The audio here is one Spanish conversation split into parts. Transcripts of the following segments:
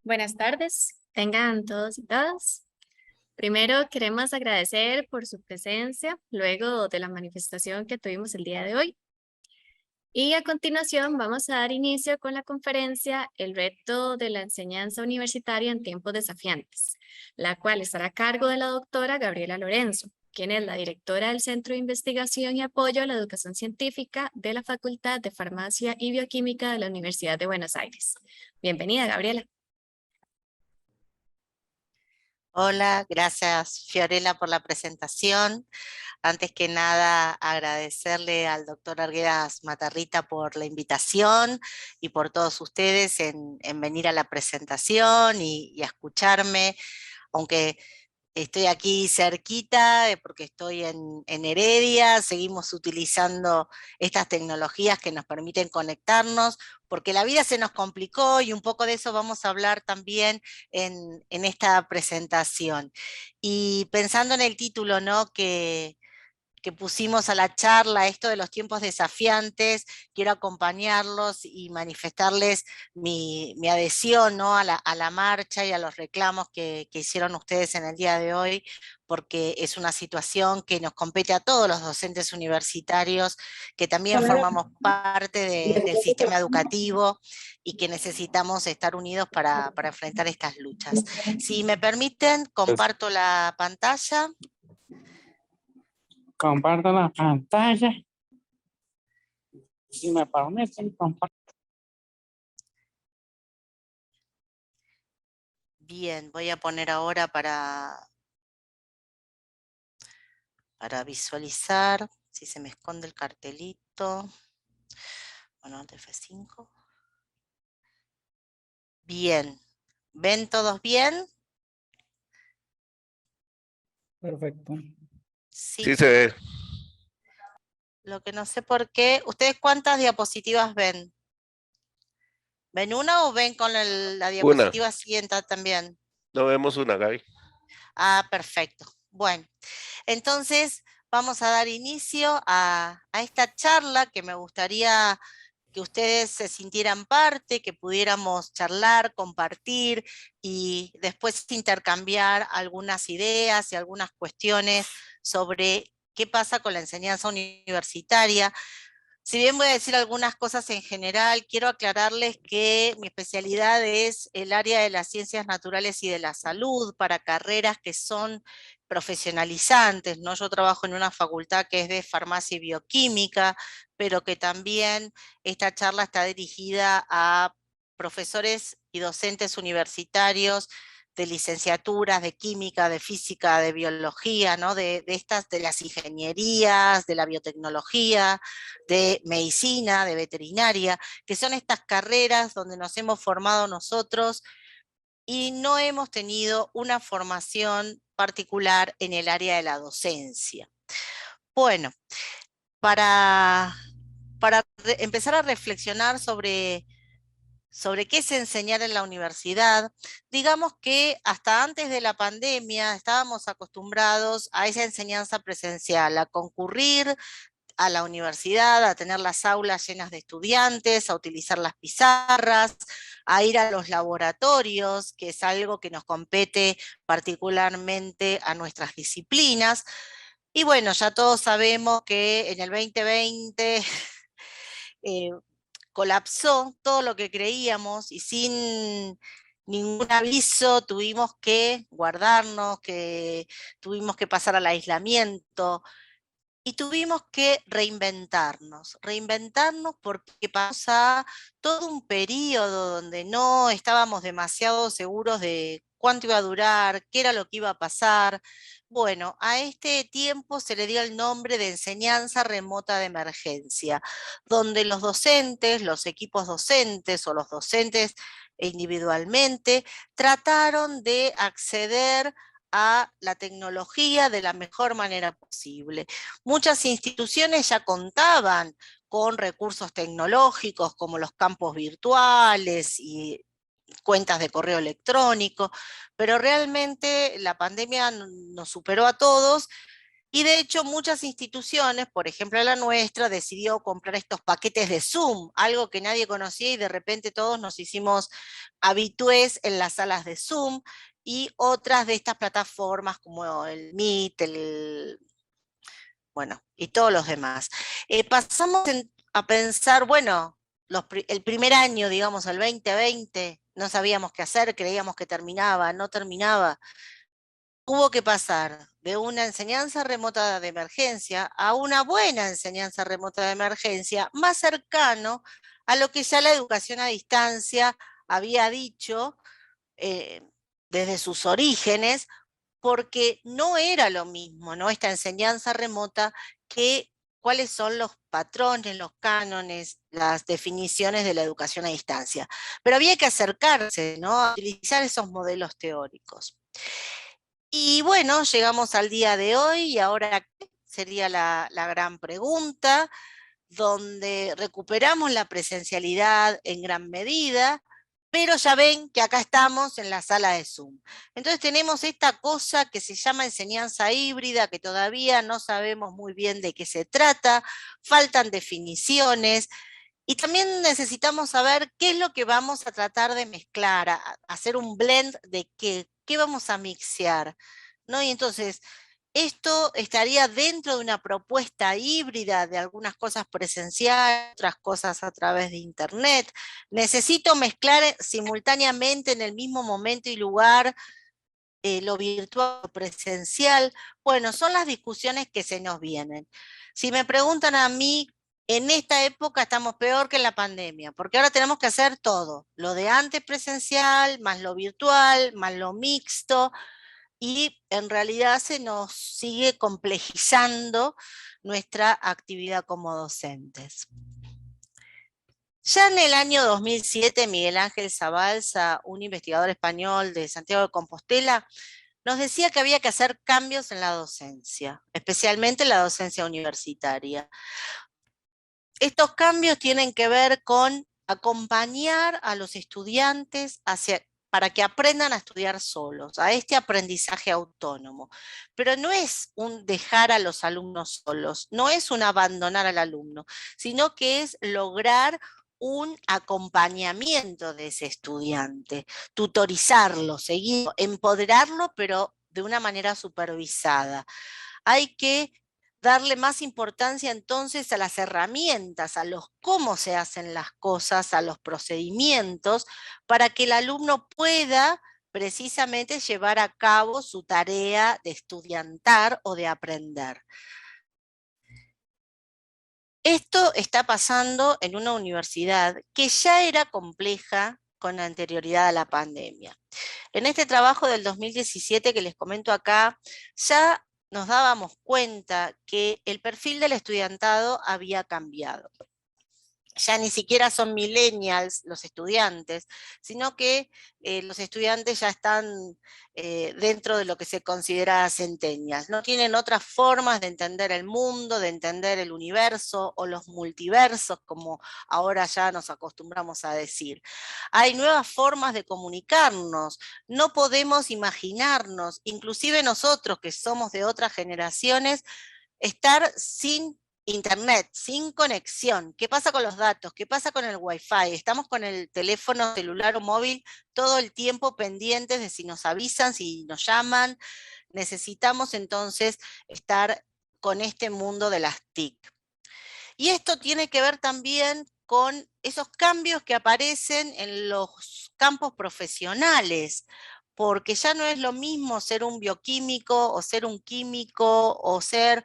Buenas tardes, tengan todos y todas. Primero queremos agradecer por su presencia luego de la manifestación que tuvimos el día de hoy. Y a continuación vamos a dar inicio con la conferencia El reto de la enseñanza universitaria en tiempos desafiantes, la cual estará a cargo de la doctora Gabriela Lorenzo, quien es la directora del Centro de Investigación y Apoyo a la Educación Científica de la Facultad de Farmacia y Bioquímica de la Universidad de Buenos Aires. Bienvenida, Gabriela. Hola, gracias Fiorella por la presentación. Antes que nada, agradecerle al doctor Arguedas Matarrita por la invitación y por todos ustedes en venir a la presentación y a escucharme, aunque estoy aquí cerquita, porque estoy en Heredia, seguimos utilizando estas tecnologías que nos permiten conectarnos, porque la vida se nos complicó y un poco de eso vamos a hablar también en esta presentación. Y pensando en el título, ¿no? Que pusimos a la charla, esto de los tiempos desafiantes, quiero acompañarlos y manifestarles mi adhesión, ¿no? a la marcha y a los reclamos que hicieron ustedes en el día de hoy, porque es una situación que nos compete a todos los docentes universitarios, que también formamos parte del sistema educativo y que necesitamos estar unidos para enfrentar estas luchas. Si me permiten, comparto la pantalla. Comparto la pantalla. Si me permiten, comparto. Bien, voy a poner ahora para visualizar, si se me esconde el cartelito. Bueno, alt F5. Bien, ¿ven todos bien? Perfecto. Sí. Sí se ve. Lo que no sé por qué. ¿Ustedes cuántas diapositivas ven? ¿Ven una o ven con la diapositiva siguiente también? No vemos una, Gaby. Ah, perfecto. Bueno, entonces vamos a dar inicio a esta charla que me gustaría que ustedes se sintieran parte, que pudiéramos charlar, compartir y después intercambiar algunas ideas y algunas cuestiones sobre qué pasa con la enseñanza universitaria. Si bien voy a decir algunas cosas en general, quiero aclararles que mi especialidad es el área de las ciencias naturales y de la salud para carreras que son profesionalizantes, ¿no? Yo trabajo en una facultad que es de farmacia y bioquímica, pero que también esta charla está dirigida a profesores y docentes universitarios de licenciaturas, de química, de física, de biología, ¿no? de las ingenierías, de la biotecnología, de medicina, de veterinaria, que son estas carreras donde nos hemos formado nosotros y no hemos tenido una formación particular en el área de la docencia. Bueno, para empezar a reflexionar sobre qué es enseñar en la universidad, digamos que hasta antes de la pandemia estábamos acostumbrados a esa enseñanza presencial, a concurrir a la universidad, a tener las aulas llenas de estudiantes, a utilizar las pizarras, a ir a los laboratorios, que es algo que nos compete particularmente a nuestras disciplinas. Y bueno, ya todos sabemos que en el 2020 colapsó todo lo que creíamos y sin ningún aviso tuvimos que guardarnos, que tuvimos que pasar al aislamiento, y tuvimos que reinventarnos porque pasa todo un periodo donde no estábamos demasiado seguros de cuánto iba a durar, qué era lo que iba a pasar. Bueno, a este tiempo se le dio el nombre de enseñanza remota de emergencia, donde los docentes, los equipos docentes o los docentes individualmente trataron de acceder a la tecnología de la mejor manera posible. Muchas instituciones ya contaban con recursos tecnológicos como los campos virtuales y cuentas de correo electrónico, pero realmente la pandemia nos superó a todos Y de hecho muchas instituciones, por ejemplo la nuestra, decidió comprar estos paquetes de Zoom, algo que nadie conocía y de repente todos nos hicimos habitués en las salas de Zoom y otras de estas plataformas como el Meet, bueno, y todos los demás. Pasamos a pensar, bueno, el primer año, digamos, el 2020, no sabíamos qué hacer, creíamos que terminaba, no terminaba. Hubo que pasar de una enseñanza remota de emergencia a una buena enseñanza remota de emergencia, más cercano a lo que ya la educación a distancia había dicho desde sus orígenes, porque no era lo mismo, ¿no? Esta enseñanza remota que cuáles son los patrones, los cánones, las definiciones de la educación a distancia. Pero había que acercarse, ¿no? A utilizar esos modelos teóricos. Y bueno, llegamos al día de hoy y ahora ¿qué? Sería la gran pregunta, donde recuperamos la presencialidad en gran medida, pero ya ven que acá estamos en la sala de Zoom. Entonces tenemos esta cosa que se llama enseñanza híbrida, que todavía no sabemos muy bien de qué se trata, faltan definiciones, y también necesitamos saber qué es lo que vamos a tratar de mezclar, hacer un blend de qué vamos a mixear, ¿no? Y entonces, esto estaría dentro de una propuesta híbrida de algunas cosas presenciales, otras cosas a través de internet. Necesito mezclar simultáneamente en el mismo momento y lugar lo virtual o presencial. Bueno, son las discusiones que se nos vienen. Si me preguntan a mí, en esta época estamos peor que en la pandemia, porque ahora tenemos que hacer todo, lo de antes presencial, más lo virtual, más lo mixto, y en realidad se nos sigue complejizando nuestra actividad como docentes. Ya en el año 2007, Miguel Ángel Zabalza, un investigador español de Santiago de Compostela, nos decía que había que hacer cambios en la docencia, especialmente en la docencia universitaria. Estos cambios tienen que ver con acompañar a los estudiantes para que aprendan a estudiar solos, a este aprendizaje autónomo. Pero no es un dejar a los alumnos solos, no es un abandonar al alumno, sino que es lograr un acompañamiento de ese estudiante, tutorizarlo, seguirlo, empoderarlo, pero de una manera supervisada. Hay que darle más importancia entonces a las herramientas, a los cómo se hacen las cosas, a los procedimientos, para que el alumno pueda precisamente llevar a cabo su tarea de estudiantar o de aprender. Esto está pasando en una universidad que ya era compleja con anterioridad a la pandemia. En este trabajo del 2017 que les comento acá, ya nos dábamos cuenta que el perfil del estudiantado había cambiado. Ya ni siquiera son millennials los estudiantes, sino que los estudiantes ya están dentro de lo que se considera centennials. No tienen otras formas de entender el mundo, de entender el universo o los multiversos, como ahora ya nos acostumbramos a decir. Hay nuevas formas de comunicarnos, no podemos imaginarnos, inclusive nosotros que somos de otras generaciones, estar sin internet, sin conexión. ¿Qué pasa con los datos? ¿Qué pasa con el Wi-Fi? Estamos con el teléfono celular o móvil todo el tiempo pendientes de si nos avisan, si nos llaman. Necesitamos entonces estar con este mundo de las TIC. Y esto tiene que ver también con esos cambios que aparecen en los campos profesionales, porque ya no es lo mismo ser un bioquímico o ser un químico o ser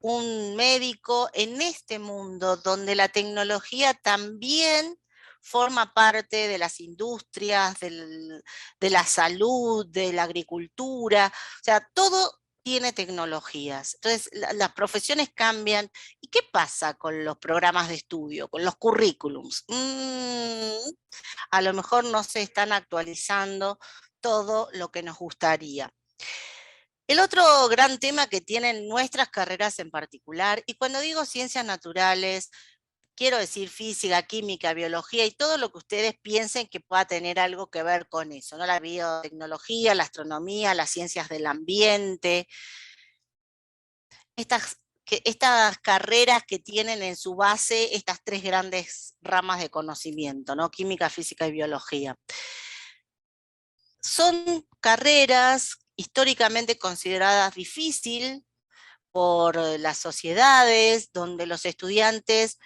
un médico en este mundo donde la tecnología también forma parte de las industrias, de la salud, de la agricultura, o sea, todo tiene tecnologías. Entonces, las profesiones cambian. ¿Y qué pasa con los programas de estudio, con los currículums? A lo mejor no se están actualizando todo lo que nos gustaría. El otro gran tema que tienen nuestras carreras en particular, y cuando digo ciencias naturales, quiero decir física, química, biología y todo lo que ustedes piensen que pueda tener algo que ver con eso, ¿no? La biotecnología, la astronomía, las ciencias del ambiente. estas carreras que tienen en su base estas tres grandes ramas de conocimiento, ¿no? Química, física y biología. Son carreras históricamente consideradas difíciles por las sociedades, donde los estudiantes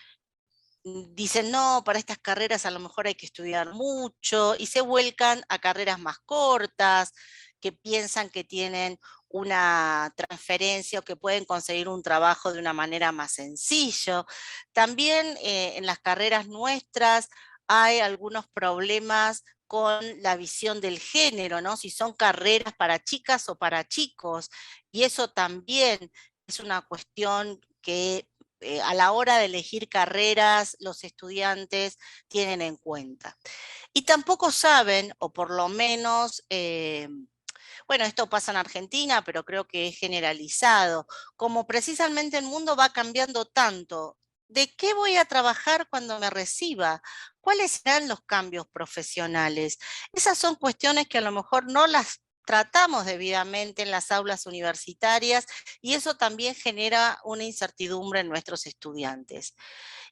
dicen, no, para estas carreras a lo mejor hay que estudiar mucho, y se vuelcan a carreras más cortas, que piensan que tienen una transferencia o que pueden conseguir un trabajo de una manera más sencilla. También en las carreras nuestras hay algunos problemas con la visión del género, ¿no? Si son carreras para chicas o para chicos, y eso también es una cuestión que a la hora de elegir carreras los estudiantes tienen en cuenta. Y tampoco saben, o por lo menos, bueno, esto pasa en Argentina, pero creo que es generalizado, como precisamente el mundo va cambiando tanto. ¿De qué voy a trabajar cuando me reciba? ¿Cuáles serán los cambios profesionales? Esas son cuestiones que a lo mejor no las tratamos debidamente en las aulas universitarias, y eso también genera una incertidumbre en nuestros estudiantes.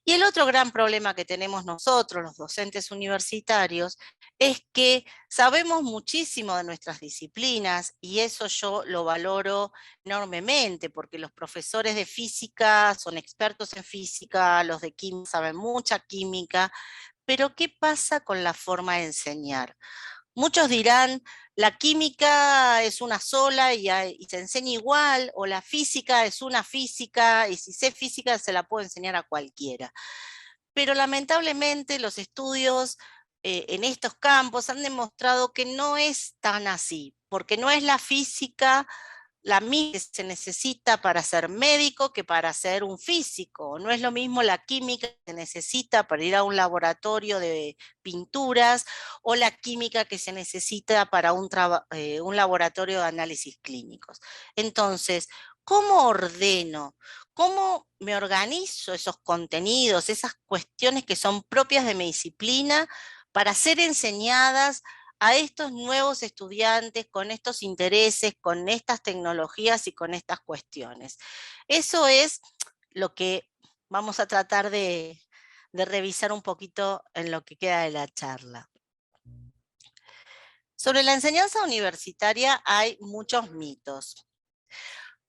Y el otro gran problema que tenemos nosotros, los docentes universitarios, es que sabemos muchísimo de nuestras disciplinas, y eso yo lo valoro enormemente, porque los profesores de física son expertos en física, los de química saben mucha química, pero ¿qué pasa con la forma de enseñar? Muchos dirán, la química es una sola y se enseña igual, o la física es una física, y si sé física se la puedo enseñar a cualquiera. Pero lamentablemente los estudios en estos campos han demostrado que no es tan así, porque no es la física la misma que se necesita para ser médico que para ser un físico. No es lo mismo la química que se necesita para ir a un laboratorio de pinturas, o la química que se necesita para un laboratorio de análisis clínicos. Entonces, ¿cómo ordeno? ¿Cómo me organizo esos contenidos, esas cuestiones que son propias de mi disciplina para ser enseñadas a estos nuevos estudiantes con estos intereses, con estas tecnologías y con estas cuestiones? Eso es lo que vamos a tratar de revisar un poquito en lo que queda de la charla. Sobre la enseñanza universitaria hay muchos mitos.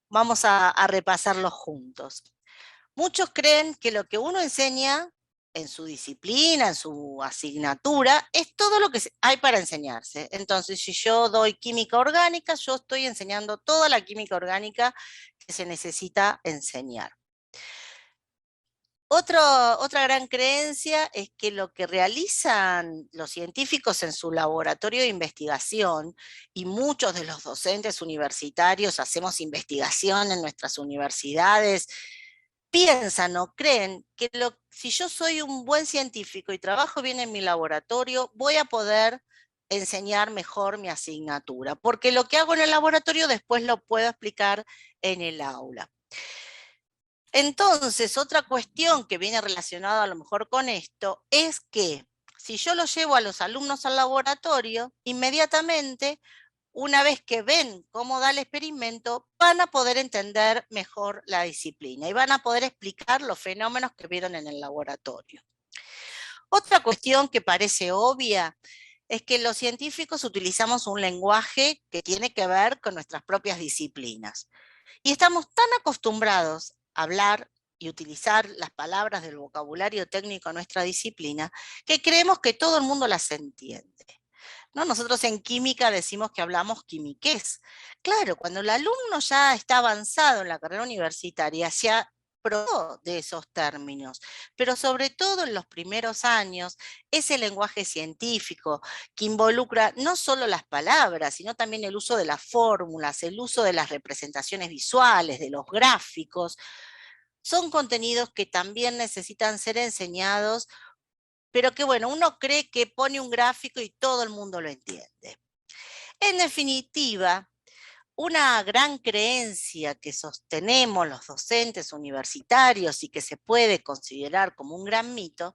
Vamos a repasarlos juntos. Muchos creen que lo que uno enseña en su disciplina, en su asignatura, es todo lo que hay para enseñarse. Entonces, si yo doy química orgánica, yo estoy enseñando toda la química orgánica que se necesita enseñar. Otra gran creencia es que lo que realizan los científicos en su laboratorio de investigación, y muchos de los docentes universitarios hacemos investigación en nuestras universidades, piensan o creen que si yo soy un buen científico y trabajo bien en mi laboratorio, voy a poder enseñar mejor mi asignatura, porque lo que hago en el laboratorio después lo puedo explicar en el aula. Entonces, otra cuestión que viene relacionada a lo mejor con esto es que si yo lo llevo a los alumnos al laboratorio, inmediatamente, una vez que ven cómo da el experimento, van a poder entender mejor la disciplina y van a poder explicar los fenómenos que vieron en el laboratorio. Otra cuestión que parece obvia es que los científicos utilizamos un lenguaje que tiene que ver con nuestras propias disciplinas. Y estamos tan acostumbrados a hablar y utilizar las palabras del vocabulario técnico de nuestra disciplina, que creemos que todo el mundo las entiende, ¿no? Nosotros en química decimos que hablamos quimiqués. Claro, cuando el alumno ya está avanzado en la carrera universitaria, se aprobó de esos términos, pero sobre todo en los primeros años, ese lenguaje científico que involucra no solo las palabras, sino también el uso de las fórmulas, el uso de las representaciones visuales, de los gráficos, son contenidos que también necesitan ser enseñados, pero que bueno, uno cree que pone un gráfico y todo el mundo lo entiende. En definitiva, una gran creencia que sostenemos los docentes universitarios y que se puede considerar como un gran mito,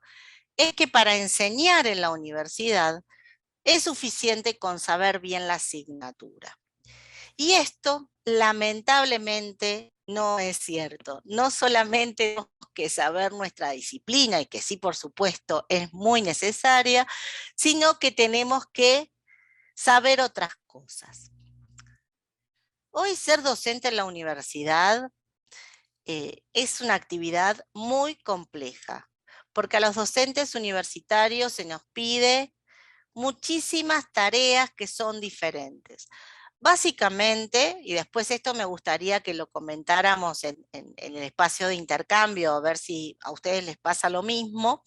es que para enseñar en la universidad es suficiente con saber bien la asignatura. Y esto, lamentablemente, no es cierto. No solamente tenemos que saber nuestra disciplina, y que sí, por supuesto, es muy necesaria, sino que tenemos que saber otras cosas. Hoy ser docente en la universidad es una actividad muy compleja, porque a los docentes universitarios se nos pide muchísimas tareas que son diferentes. Básicamente, y después esto me gustaría que lo comentáramos en el espacio de intercambio, a ver si a ustedes les pasa lo mismo.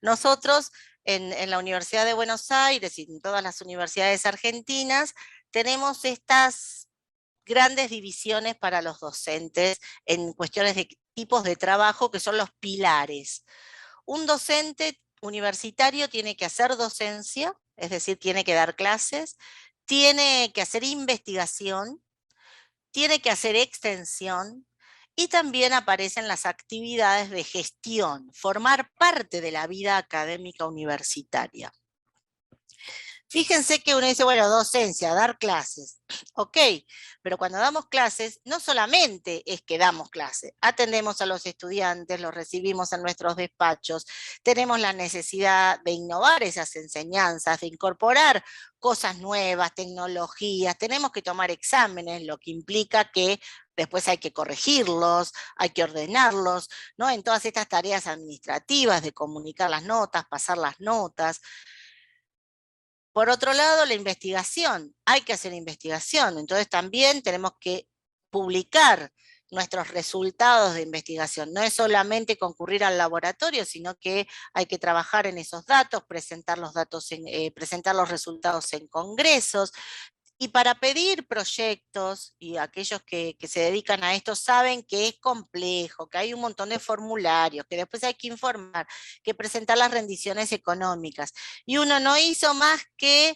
Nosotros en la Universidad de Buenos Aires y en todas las universidades argentinas tenemos estas grandes divisiones para los docentes en cuestiones de tipos de trabajo que son los pilares. Un docente universitario tiene que hacer docencia, es decir, tiene que dar clases, tiene que hacer investigación, tiene que hacer extensión y también aparecen las actividades de gestión, formar parte de la vida académica universitaria. Fíjense que uno dice, bueno, docencia, dar clases, ok, pero cuando damos clases, no solamente es que damos clases, atendemos a los estudiantes, los recibimos en nuestros despachos, tenemos la necesidad de innovar esas enseñanzas, de incorporar cosas nuevas, tecnologías, tenemos que tomar exámenes, lo que implica que después hay que corregirlos, hay que ordenarlos, ¿no? En todas estas tareas administrativas de comunicar las notas, pasar las notas. Por otro lado, la investigación. Hay que hacer investigación, entonces también tenemos que publicar nuestros resultados de investigación. No es solamente concurrir al laboratorio, sino que hay que trabajar en esos datos, presentar los presentar los resultados en congresos. Y para pedir proyectos, y aquellos que se dedican a esto saben que es complejo, que hay un montón de formularios, que después hay que informar, que presentar las rendiciones económicas. Y uno no hizo más que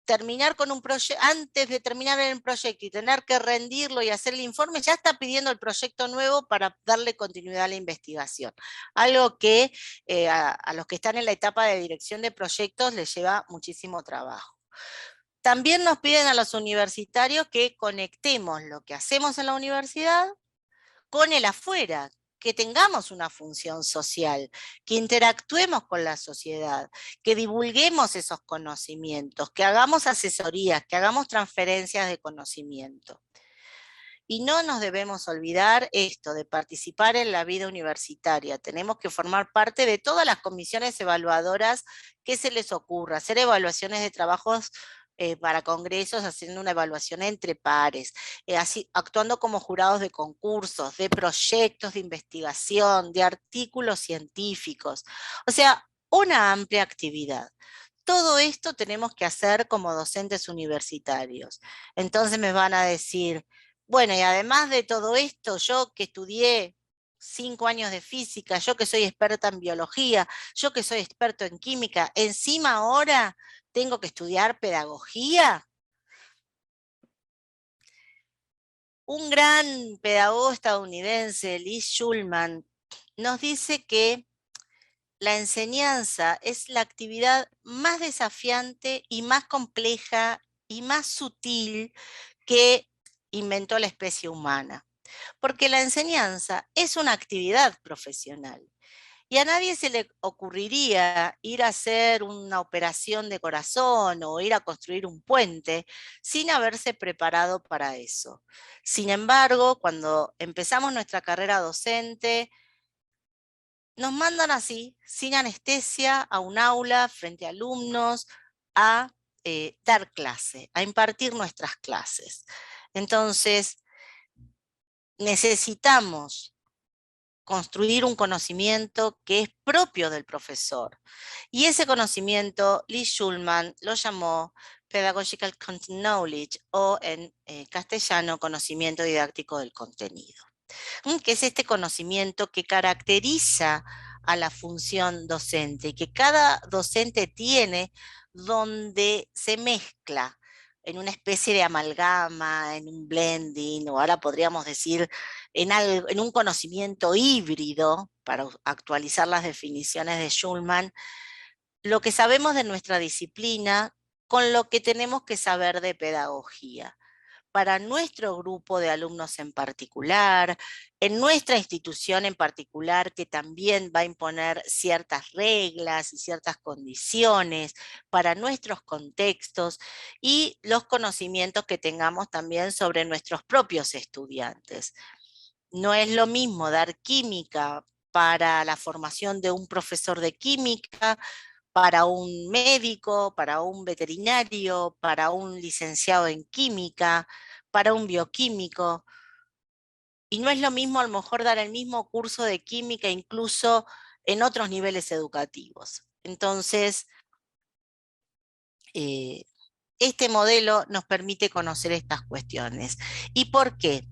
terminar con un proyecto, antes de terminar el proyecto y tener que rendirlo y hacer el informe, ya está pidiendo el proyecto nuevo para darle continuidad a la investigación. Algo que a los que están en la etapa de dirección de proyectos les lleva muchísimo trabajo. También nos piden a los universitarios que conectemos lo que hacemos en la universidad con el afuera, que tengamos una función social, que interactuemos con la sociedad, que divulguemos esos conocimientos, que hagamos asesorías, que hagamos transferencias de conocimiento. Y no nos debemos olvidar esto de participar en la vida universitaria. Tenemos que formar parte de todas las comisiones evaluadoras que se les ocurra, hacer evaluaciones de trabajos para congresos, haciendo una evaluación entre pares, así, actuando como jurados de concursos, de proyectos de investigación, de artículos científicos. O sea, una amplia actividad. Todo esto tenemos que hacer como docentes universitarios. Entonces me van a decir, bueno, y además de todo esto, yo que estudié 5 años de física, yo que soy experta en biología, yo que soy experto en química, encima ahora tengo que estudiar pedagogía. Un gran pedagogo estadounidense, Lee Shulman, nos dice que la enseñanza es la actividad más desafiante y más compleja y más sutil que inventó la especie humana. Porque la enseñanza es una actividad profesional. Y a nadie se le ocurriría ir a hacer una operación de corazón o ir a construir un puente sin haberse preparado para eso. Sin embargo, cuando empezamos nuestra carrera docente, nos mandan así, sin anestesia, a un aula, frente a alumnos, a dar clase, a impartir nuestras clases. Entonces, necesitamos construir un conocimiento que es propio del profesor. Y ese conocimiento, Lee Shulman lo llamó Pedagogical Content Knowledge, o en castellano, conocimiento didáctico del contenido, que es este conocimiento que caracteriza a la función docente y que cada docente tiene, donde se mezcla en una especie de amalgama, en un blending, o ahora podríamos decir en un conocimiento híbrido, para actualizar las definiciones de Shulman, lo que sabemos de nuestra disciplina con lo que tenemos que saber de pedagogía. para nuestro grupo de alumnos en particular, en nuestra institución en particular, que también va a imponer ciertas reglas y ciertas condiciones para nuestros contextos, y los conocimientos que tengamos también sobre nuestros propios estudiantes. No es lo mismo dar química para la formación de un profesor de química, para un médico, para un veterinario, para un licenciado en química, para un bioquímico. Y no es lo mismo a lo mejor dar el mismo curso de química incluso en otros niveles educativos. Entonces, este modelo nos permite conocer estas cuestiones. ¿Y por qué?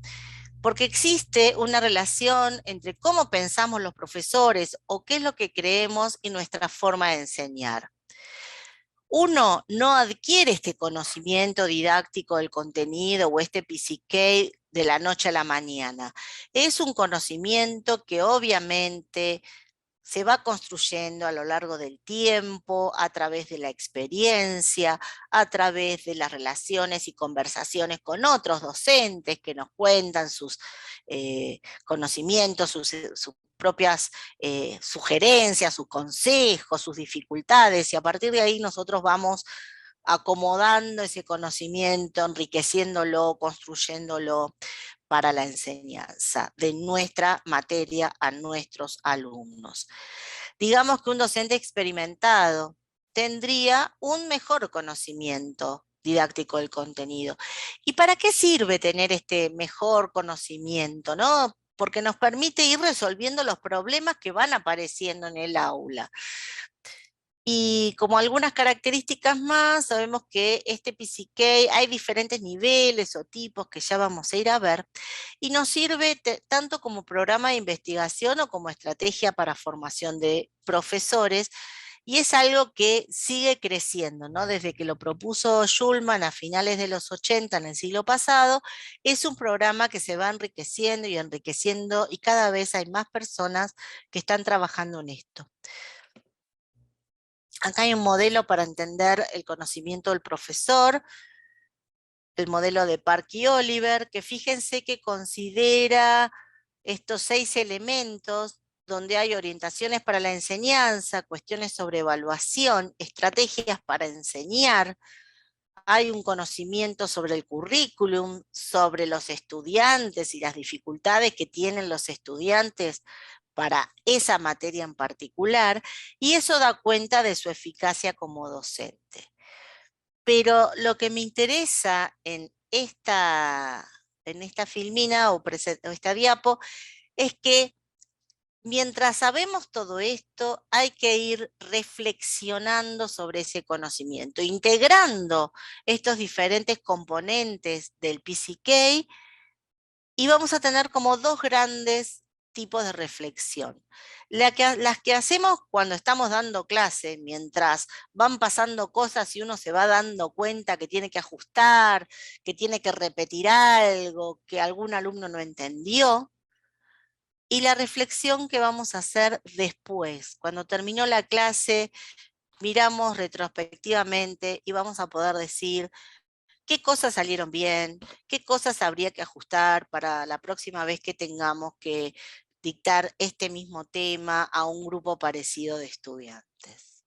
Porque existe una relación entre cómo pensamos los profesores o qué es lo que creemos y nuestra forma de enseñar. Uno no adquiere este conocimiento didáctico del contenido o este PCK de la noche a la mañana. Es un conocimiento que obviamente se va construyendo a lo largo del tiempo, a través de la experiencia, a través de las relaciones y conversaciones con otros docentes que nos cuentan sus conocimientos, sus propias sugerencias, sus consejos, sus dificultades, y a partir de ahí nosotros vamos acomodando ese conocimiento, enriqueciéndolo, construyéndolo para la enseñanza de nuestra materia a nuestros alumnos. Digamos que un docente experimentado tendría un mejor conocimiento didáctico del contenido. ¿Y para qué sirve tener este mejor conocimiento, no? Porque nos permite ir resolviendo los problemas que van apareciendo en el aula. Y como algunas características más, sabemos que este PCK hay diferentes niveles o tipos que ya vamos a ir a ver, y nos sirve tanto como programa de investigación o como estrategia para formación de profesores, y es algo que sigue creciendo, ¿no? Desde que lo propuso Schulman a finales de los 80 en el siglo pasado, es un programa que se va enriqueciendo, y cada vez hay más personas que están trabajando en esto. Acá hay un modelo para entender el conocimiento del profesor, el modelo de Park y Oliver, que fíjense que considera estos 6 elementos donde hay orientaciones para la enseñanza, cuestiones sobre evaluación, estrategias para enseñar, hay un conocimiento sobre el currículum, sobre los estudiantes y las dificultades que tienen los estudiantes para esa materia en particular, y eso da cuenta de su eficacia como docente. Pero lo que me interesa en esta filmina o esta diapo es que mientras sabemos todo esto, hay que ir reflexionando sobre ese conocimiento, integrando estos diferentes componentes del PCK, y vamos a tener como 2 grandes tipos de reflexión. Las que hacemos cuando estamos dando clase, mientras van pasando cosas y uno se va dando cuenta que tiene que ajustar, que tiene que repetir algo, que algún alumno no entendió, y la reflexión que vamos a hacer después. Cuando terminó la clase, miramos retrospectivamente y vamos a poder decir qué cosas salieron bien, qué cosas habría que ajustar para la próxima vez que tengamos que dictar este mismo tema a un grupo parecido de estudiantes.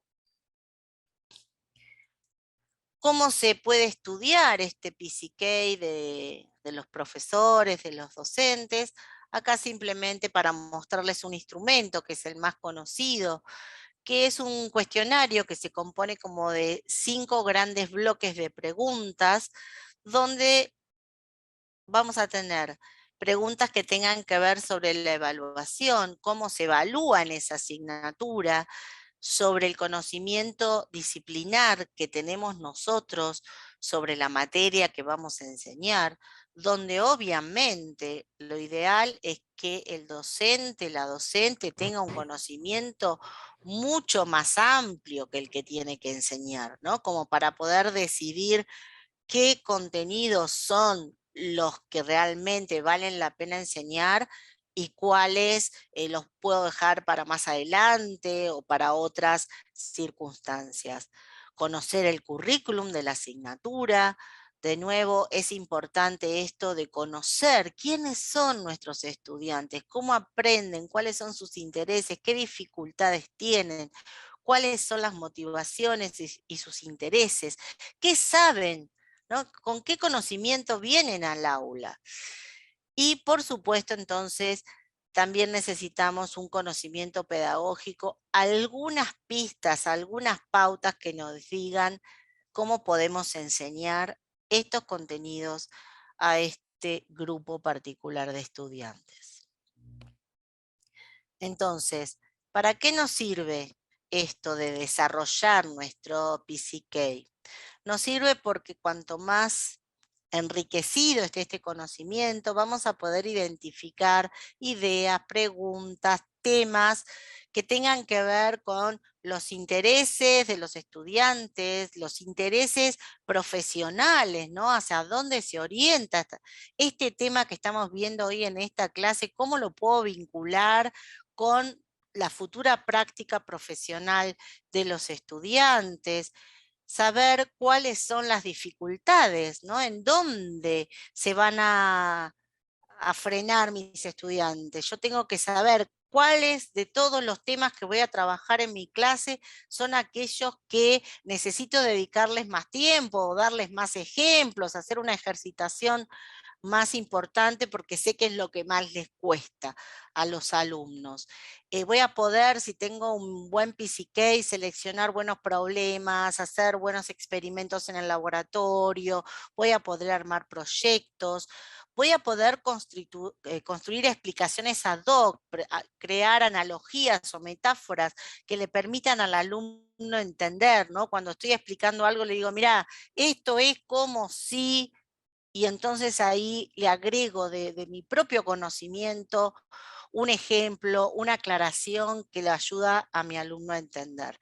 ¿Cómo se puede estudiar este PCK de los profesores, de los docentes? Acá simplemente para mostrarles un instrumento que es el más conocido, que es un cuestionario que se compone como de 5 grandes bloques de preguntas, donde vamos a tener preguntas que tengan que ver sobre la evaluación, cómo se evalúa en esa asignatura, sobre el conocimiento disciplinar que tenemos nosotros sobre la materia que vamos a enseñar, donde obviamente lo ideal es que el docente, la docente tenga un conocimiento mucho más amplio que el que tiene que enseñar, ¿no? Como para poder decidir qué contenidos son los que realmente valen la pena enseñar y cuáles los puedo dejar para más adelante o para otras circunstancias. Conocer el currículum de la asignatura, De nuevo, es importante esto de conocer quiénes son nuestros estudiantes, cómo aprenden, cuáles son sus intereses, qué dificultades tienen, cuáles son las motivaciones y sus intereses, qué saben, ¿no? Con qué conocimiento vienen al aula. Y por supuesto, entonces, también necesitamos un conocimiento pedagógico, algunas pistas, algunas pautas que nos digan cómo podemos enseñar estos contenidos a este grupo particular de estudiantes. Entonces, ¿para qué nos sirve esto de desarrollar nuestro PCK? Nos sirve porque cuanto más enriquecido esté este conocimiento, vamos a poder identificar ideas, preguntas, temas que tengan que ver con los intereses de los estudiantes, los intereses profesionales, ¿no? Hacia dónde se orienta este tema que estamos viendo hoy en esta clase, cómo lo puedo vincular con la futura práctica profesional de los estudiantes, saber cuáles son las dificultades, ¿no? En dónde se van a frenar mis estudiantes. Yo tengo que saber cuáles de todos los temas que voy a trabajar en mi clase son aquellos que necesito dedicarles más tiempo o darles más ejemplos, hacer una ejercitación más importante porque sé que es lo que más les cuesta a los alumnos. Voy a poder, si tengo un buen PCK, seleccionar buenos problemas, hacer buenos experimentos en el laboratorio, voy a poder armar proyectos, voy a poder construir explicaciones ad hoc, crear analogías o metáforas que le permitan al alumno entender, ¿no? Cuando estoy explicando algo le digo, mira, esto es como si... Y entonces ahí le agrego de mi propio conocimiento un ejemplo, una aclaración que le ayuda a mi alumno a entender,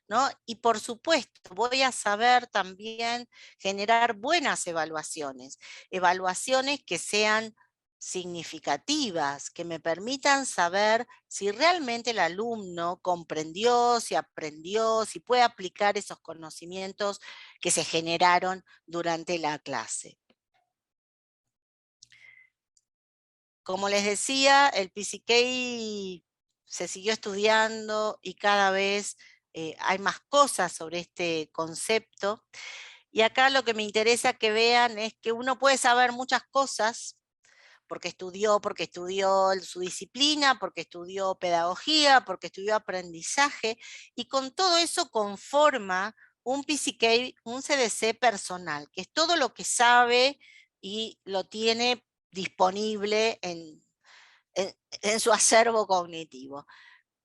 ¿no? Y por supuesto, voy a saber también generar buenas evaluaciones, evaluaciones que sean significativas, que me permitan saber si realmente el alumno comprendió, si aprendió, si puede aplicar esos conocimientos que se generaron durante la clase. Como les decía, el PCK se siguió estudiando y cada vez hay más cosas sobre este concepto. Y acá lo que me interesa que vean es que uno puede saber muchas cosas porque estudió su disciplina, porque estudió pedagogía, porque estudió aprendizaje, y con todo eso conforma un PCK, un CDC personal, que es todo lo que sabe y lo tiene disponible en su acervo cognitivo.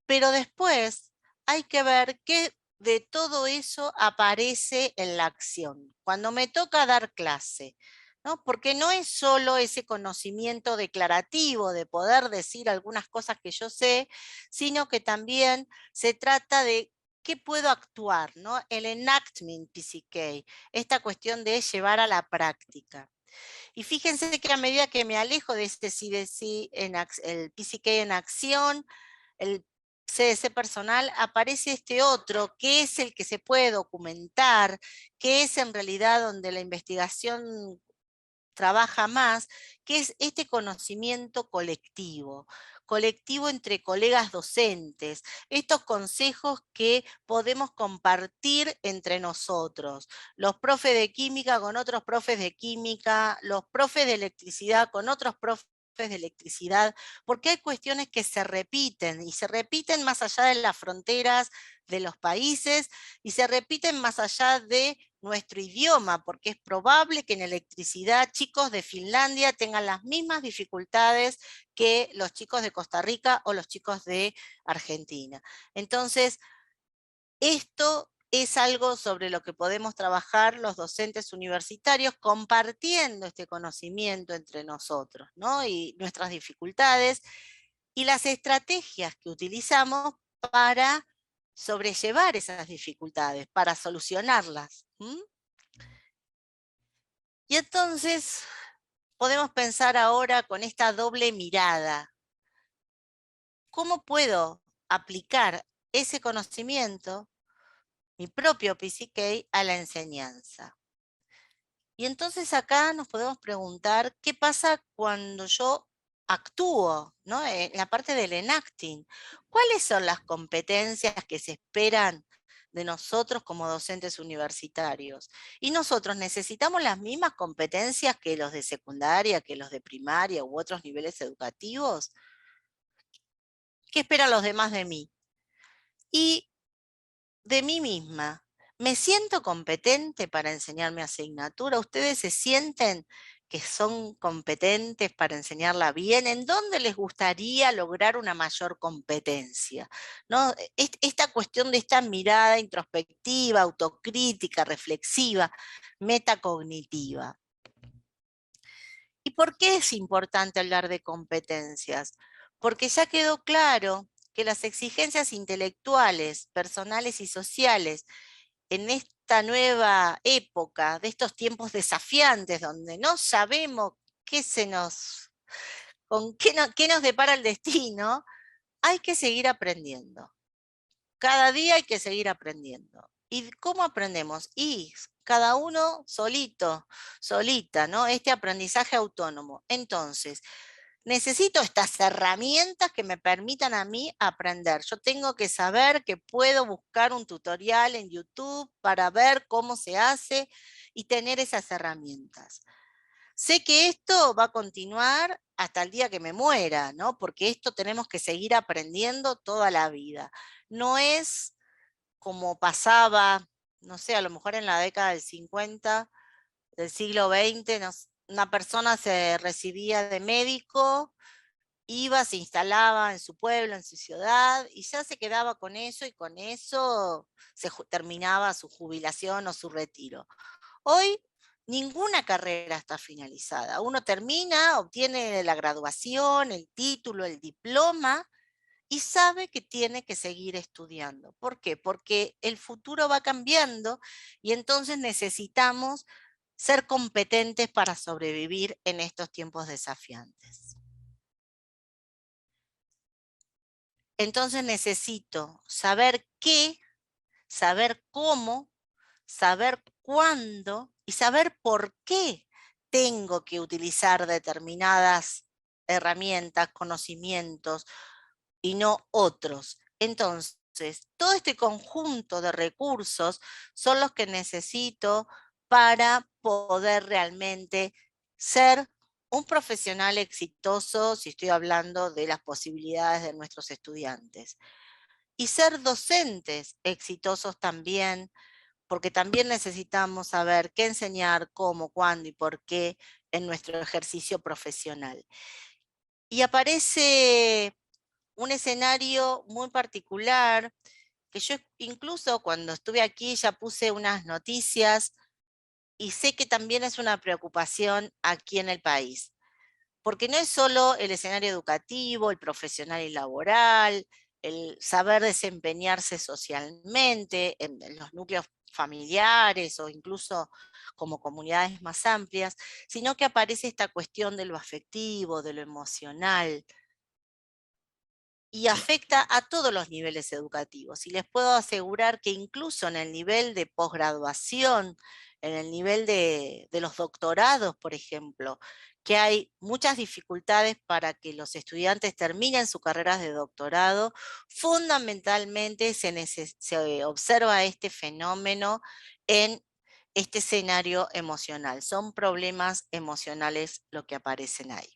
Pero después hay que ver qué de todo eso aparece en la acción. Cuando me toca dar clase, ¿no? Porque no es solo ese conocimiento declarativo de poder decir algunas cosas que yo sé, sino que también se trata de qué puedo actuar, ¿no? El enactment PCK, esta cuestión de llevar a la práctica. Y fíjense que a medida que me alejo de este CDC, el PCK en acción, el CDC personal, aparece este otro, que es el que se puede documentar, que es en realidad donde la investigación trabaja más, que es este conocimiento colectivo, colectivo entre colegas docentes, estos consejos que podemos compartir entre nosotros, los profes de química con otros profes de química, los profes de electricidad con otros profes de electricidad, porque hay cuestiones que se repiten, y se repiten más allá de las fronteras de los países, y se repiten más allá de nuestro idioma, porque es probable que en electricidad chicos de Finlandia tengan las mismas dificultades que los chicos de Costa Rica o los chicos de Argentina. Entonces, esto es algo sobre lo que podemos trabajar los docentes universitarios compartiendo este conocimiento entre nosotros, ¿no? Y nuestras dificultades y las estrategias que utilizamos para sobrellevar esas dificultades, para solucionarlas. Y entonces podemos pensar ahora con esta doble mirada. ¿Cómo puedo aplicar ese conocimiento, mi propio PCK, a la enseñanza? Y entonces acá nos podemos preguntar qué pasa cuando yo actúo, ¿no? En la parte del enacting. ¿Cuáles son las competencias que se esperan de nosotros como docentes universitarios? Y nosotros necesitamos las mismas competencias que los de secundaria, que los de primaria u otros niveles educativos. ¿Qué esperan los demás de mí? Y de mí misma. ¿Me siento competente para enseñar mi asignatura? ¿Ustedes se sienten que son competentes para enseñarla bien? ¿En dónde les gustaría lograr una mayor competencia? ¿No? Esta cuestión de esta mirada introspectiva, autocrítica, reflexiva, metacognitiva. ¿Y por qué es importante hablar de competencias? Porque ya quedó claro que las exigencias intelectuales, personales y sociales en esta nueva época, de estos tiempos desafiantes, donde no sabemos qué qué nos depara el destino, hay que seguir aprendiendo. Cada día hay que seguir aprendiendo. ¿Y cómo aprendemos? Y cada uno solito, solita, ¿no? Este aprendizaje autónomo. Entonces, necesito estas herramientas que me permitan a mí aprender. Yo tengo que saber que puedo buscar un tutorial en YouTube para ver cómo se hace y tener esas herramientas. Sé que esto va a continuar hasta el día que me muera, ¿no? Porque esto tenemos que seguir aprendiendo toda la vida. No es como pasaba, no sé, a lo mejor en la década del 50 del siglo XX, una persona se recibía de médico, iba, se instalaba en su pueblo, en su ciudad, y ya se quedaba con eso, y con eso terminaba su jubilación o su retiro. Hoy ninguna carrera está finalizada. Uno termina, obtiene la graduación, el título, el diploma, y sabe que tiene que seguir estudiando. ¿Por qué? Porque el futuro va cambiando y entonces necesitamos ser competentes para sobrevivir en estos tiempos desafiantes. Entonces necesito saber qué, saber cómo, saber cuándo y saber por qué tengo que utilizar determinadas herramientas, conocimientos y no otros. Entonces, todo este conjunto de recursos son los que necesito para poder realmente ser un profesional exitoso, si estoy hablando de las posibilidades de nuestros estudiantes. Y ser docentes exitosos también, porque también necesitamos saber qué enseñar, cómo, cuándo y por qué en nuestro ejercicio profesional. Y aparece un escenario muy particular, que yo incluso cuando estuve aquí ya puse unas noticias y sé que también es una preocupación aquí en el país, porque no es solo el escenario educativo, el profesional y laboral, el saber desempeñarse socialmente en los núcleos familiares o incluso como comunidades más amplias, sino que aparece esta cuestión de lo afectivo, de lo emocional, y afecta a todos los niveles educativos. Y les puedo asegurar que incluso en el nivel de posgraduación, en el nivel de los doctorados, por ejemplo, que hay muchas dificultades para que los estudiantes terminen sus carreras de doctorado, fundamentalmente se observa este fenómeno en este escenario emocional. Son problemas emocionales lo que aparecen ahí.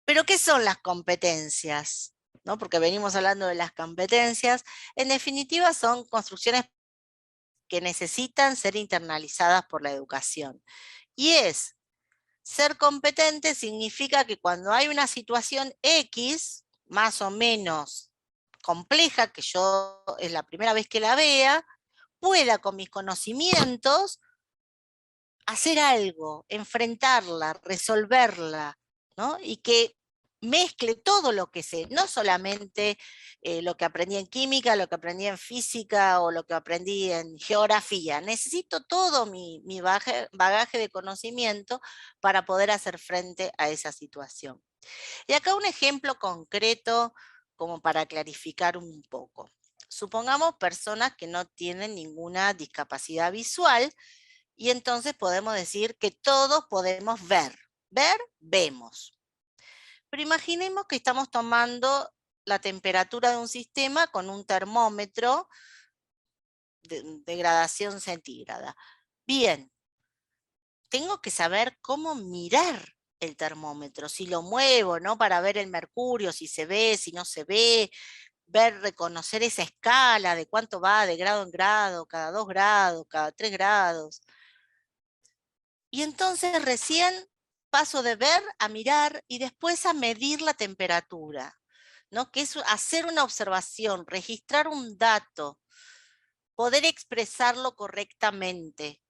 Pero ¿qué son las competencias? ¿No? Porque venimos hablando de las competencias. En definitiva, son construcciones que necesitan ser internalizadas por la educación. Y ser competente significa que cuando hay una situación X, más o menos compleja, que yo es la primera vez que la vea, pueda con mis conocimientos hacer algo, enfrentarla, resolverla, ¿no? Y que mezcle todo lo que sé, no solamente lo que aprendí en química, lo que aprendí en física o lo que aprendí en geografía. Necesito todo mi bagaje de conocimiento para poder hacer frente a esa situación. Y acá un ejemplo concreto como para clarificar un poco. Supongamos personas que no tienen ninguna discapacidad visual y entonces podemos decir que todos podemos ver. Ver, vemos. Pero imaginemos que estamos tomando la temperatura de un sistema con un termómetro de gradación centígrada. Bien, tengo que saber cómo mirar el termómetro, si lo muevo, ¿no? Para ver el mercurio, si se ve, si no se ve, reconocer esa escala de cuánto va de grado en grado, cada 2 grados, cada 3 grados. Y entonces recién paso de ver a mirar y después a medir la temperatura, ¿no? Que es hacer una observación, registrar un dato, poder expresarlo correctamente.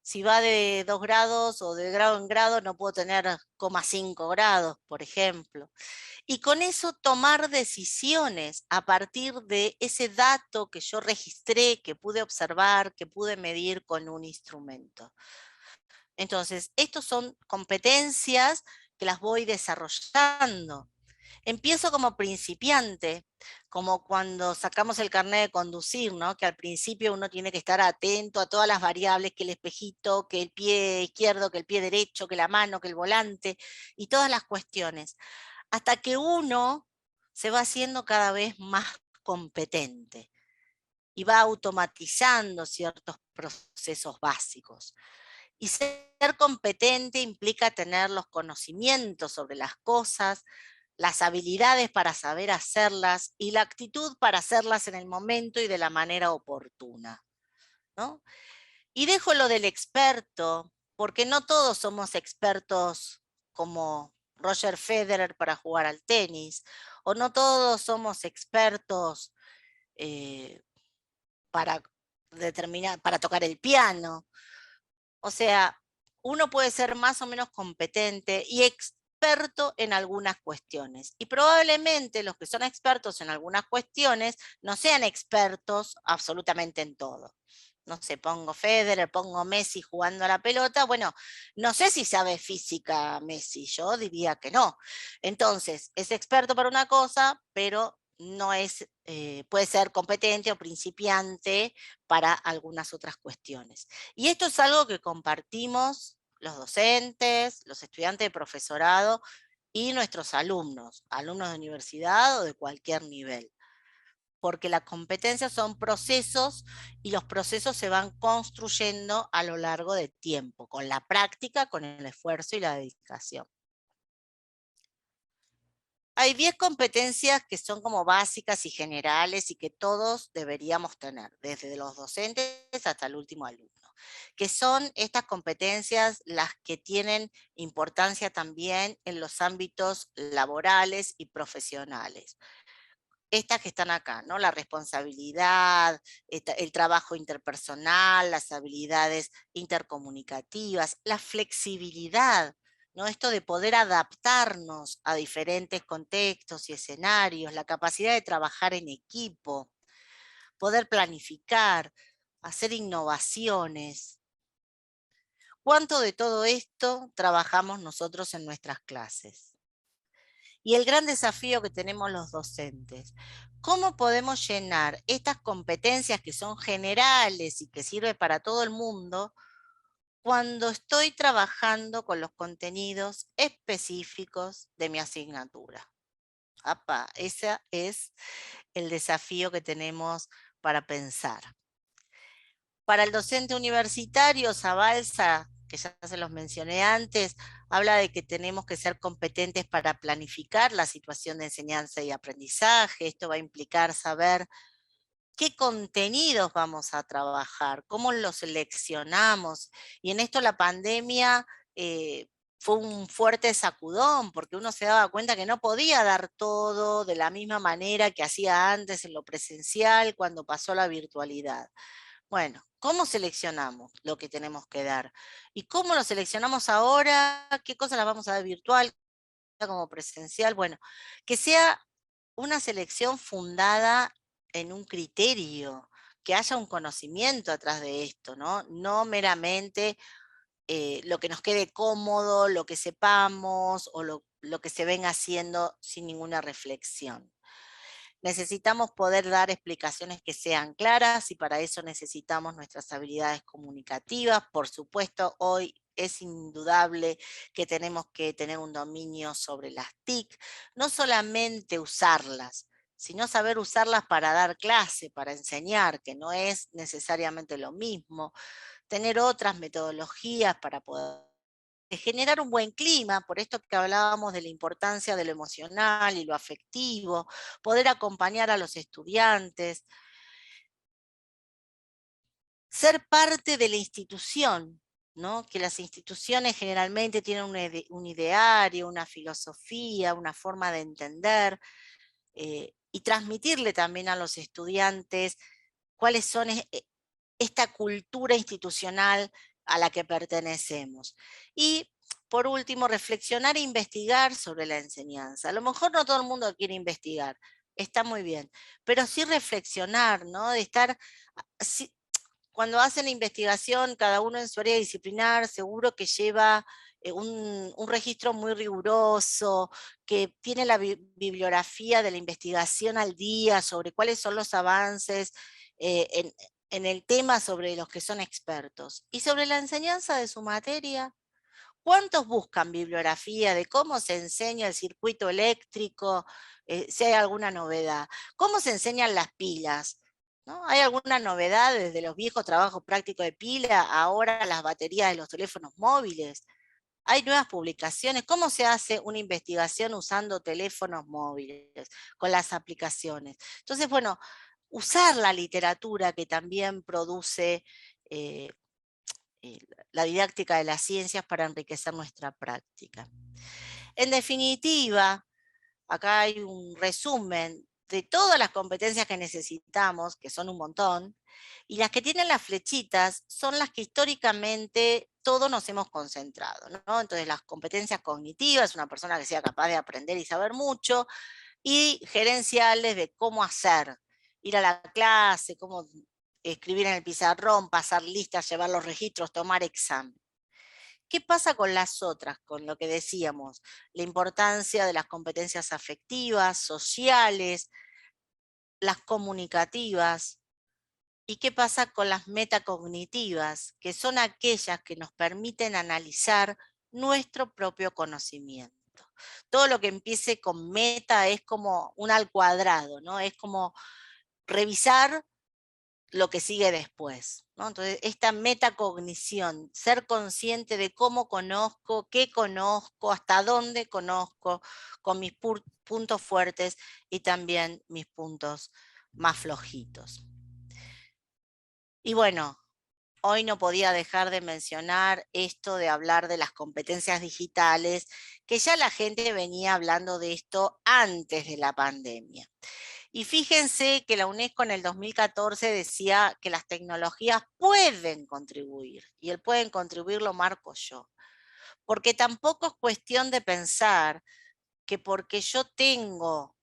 Si va de 2 grados o de grado en grado, no puedo tener 0,5 grados, por ejemplo. Y con eso tomar decisiones a partir de ese dato que yo registré, que pude observar, que pude medir con un instrumento. Entonces, estos son competencias que las voy desarrollando. Empiezo como principiante, como cuando sacamos el carnet de conducir, ¿no? Que al principio uno tiene que estar atento a todas las variables, que el espejito, que el pie izquierdo, que el pie derecho, que la mano, que el volante, y todas las cuestiones. Hasta que uno se va haciendo cada vez más competente y va automatizando ciertos procesos básicos. Y ser competente implica tener los conocimientos sobre las cosas, las habilidades para saber hacerlas y la actitud para hacerlas en el momento y de la manera oportuna, ¿no? Y dejo lo del experto, porque no todos somos expertos como Roger Federer para jugar al tenis, o no todos somos expertos para para tocar el piano. O sea, uno puede ser más o menos competente y experto en algunas cuestiones. Y probablemente los que son expertos en algunas cuestiones no sean expertos absolutamente en todo. No sé, pongo Federer, pongo Messi jugando a la pelota. Bueno, no sé si sabe física Messi, yo diría que no. Entonces, es experto para una cosa, pero no es, puede ser competente o principiante para algunas otras cuestiones. Y esto es algo que compartimos los docentes, los estudiantes de profesorado y nuestros alumnos, alumnos de universidad o de cualquier nivel. Porque las competencias son procesos y los procesos se van construyendo a lo largo del tiempo, con la práctica, con el esfuerzo y la dedicación. Hay 10 competencias que son como básicas y generales y que todos deberíamos tener, desde los docentes hasta el último alumno, que son estas competencias las que tienen importancia también en los ámbitos laborales y profesionales. Estas que están acá, ¿no? La responsabilidad, el trabajo interpersonal, las habilidades intercomunicativas, la flexibilidad, ¿no? Esto de poder adaptarnos a diferentes contextos y escenarios, la capacidad de trabajar en equipo, poder planificar, hacer innovaciones. ¿Cuánto de todo esto trabajamos nosotros en nuestras clases? Y el gran desafío que tenemos los docentes, ¿cómo podemos llenar estas competencias que son generales y que sirven para todo el mundo cuando estoy trabajando con los contenidos específicos de mi asignatura? ¡Apa! Ese es el desafío que tenemos para pensar. Para el docente universitario, Zabalza, que ya se los mencioné antes, habla de que tenemos que ser competentes para planificar la situación de enseñanza y aprendizaje. Esto va a implicar saber qué contenidos vamos a trabajar, cómo los seleccionamos. Y en esto la pandemia fue un fuerte sacudón, porque uno se daba cuenta que no podía dar todo de la misma manera que hacía antes en lo presencial cuando pasó a la virtualidad. Bueno, ¿cómo seleccionamos lo que tenemos que dar? ¿Y cómo lo seleccionamos ahora? ¿Qué cosas las vamos a dar virtual como presencial? Bueno, que sea una selección fundada en un criterio, que haya un conocimiento atrás de esto, ¿no? No meramente lo que nos quede cómodo, lo que sepamos o lo que se venga haciendo sin ninguna reflexión. necesitamos poder dar explicaciones que sean claras y para eso necesitamos nuestras habilidades comunicativas. Por supuesto, hoy es indudable que tenemos que tener un dominio sobre las TIC, no solamente usarlas, sino saber usarlas para dar clase, para enseñar, que no es necesariamente lo mismo, tener otras metodologías para poder generar un buen clima, por esto que hablábamos de la importancia de lo emocional y lo afectivo, poder acompañar a los estudiantes, ser parte de la institución, ¿no? Que las instituciones generalmente tienen un ideario, una filosofía, una forma de entender, y transmitirle también a los estudiantes cuáles son esta cultura institucional a la que pertenecemos. Y por último, reflexionar e investigar sobre la enseñanza. A lo mejor no todo el mundo quiere investigar, está muy bien, pero sí reflexionar, ¿no? De estar, cuando hacen investigación, cada uno en su área disciplinar, seguro que lleva un registro muy riguroso, que tiene la bibliografía de la investigación al día sobre cuáles son los avances en el tema sobre los que son expertos. Y sobre la enseñanza de su materia, ¿cuántos buscan bibliografía de cómo se enseña el circuito eléctrico, si hay alguna novedad? ¿Cómo se enseñan las pilas? ¿No? ¿Hay alguna novedad desde los viejos trabajos prácticos de pila, ahora las baterías de los teléfonos móviles? ¿Hay nuevas publicaciones? ¿Cómo se hace una investigación usando teléfonos móviles, con las aplicaciones? Entonces, bueno, usar la literatura que también produce eh, la didáctica de las ciencias para enriquecer nuestra práctica. En definitiva, acá hay un resumen de todas las competencias que necesitamos, que son un montón, y las que tienen las flechitas son las que históricamente todos nos hemos concentrado, ¿no? Entonces las competencias cognitivas, una persona que sea capaz de aprender y saber mucho, y gerenciales de cómo hacer, ir a la clase, cómo escribir en el pizarrón, pasar listas, llevar los registros, tomar examen. ¿Qué pasa con las otras? Con lo que decíamos, la importancia de las competencias afectivas, sociales, las comunicativas. ¿Y qué pasa con las metacognitivas? Que son aquellas que nos permiten analizar nuestro propio conocimiento. Todo lo que empiece con meta es como un al cuadrado, ¿no? Es como revisar lo que sigue después, ¿no? Entonces, esta metacognición, ser consciente de cómo conozco, qué conozco, hasta dónde conozco, con mis puntos fuertes y también mis puntos más flojitos. Y bueno, hoy no podía dejar de mencionar esto de hablar de las competencias digitales, que ya la gente venía hablando de esto antes de la pandemia. Y fíjense que la UNESCO en el 2014 decía que las tecnologías pueden contribuir, y el pueden contribuir lo marco yo, porque tampoco es cuestión de pensar que porque yo tengo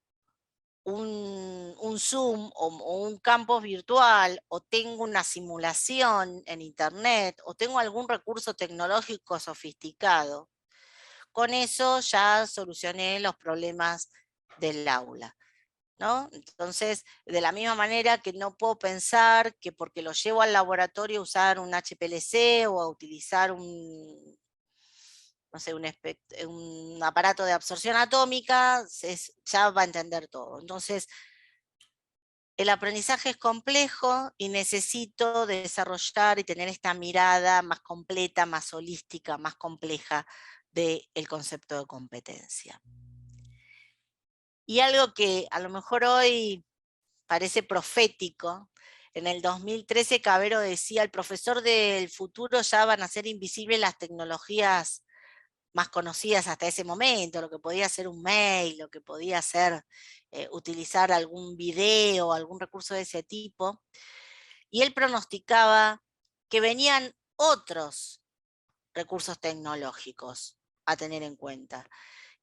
un Zoom o un campus virtual, o tengo una simulación en internet, o tengo algún recurso tecnológico sofisticado, con eso ya solucioné los problemas del aula, ¿no? Entonces, de la misma manera que no puedo pensar que porque lo llevo al laboratorio a usar un HPLC o a utilizar un, no sé, un aparato de absorción atómica, ya va a entender todo. Entonces, el aprendizaje es complejo y necesito desarrollar y tener esta mirada más completa, más holística, más compleja del concepto de competencia. Y algo que a lo mejor hoy parece profético, en el 2013 Cavero decía, el profesor del futuro ya van a ser invisibles las tecnologías más conocidas hasta ese momento, lo que podía ser un mail, lo que podía ser utilizar algún video, algún recurso de ese tipo, y él pronosticaba que venían otros recursos tecnológicos a tener en cuenta.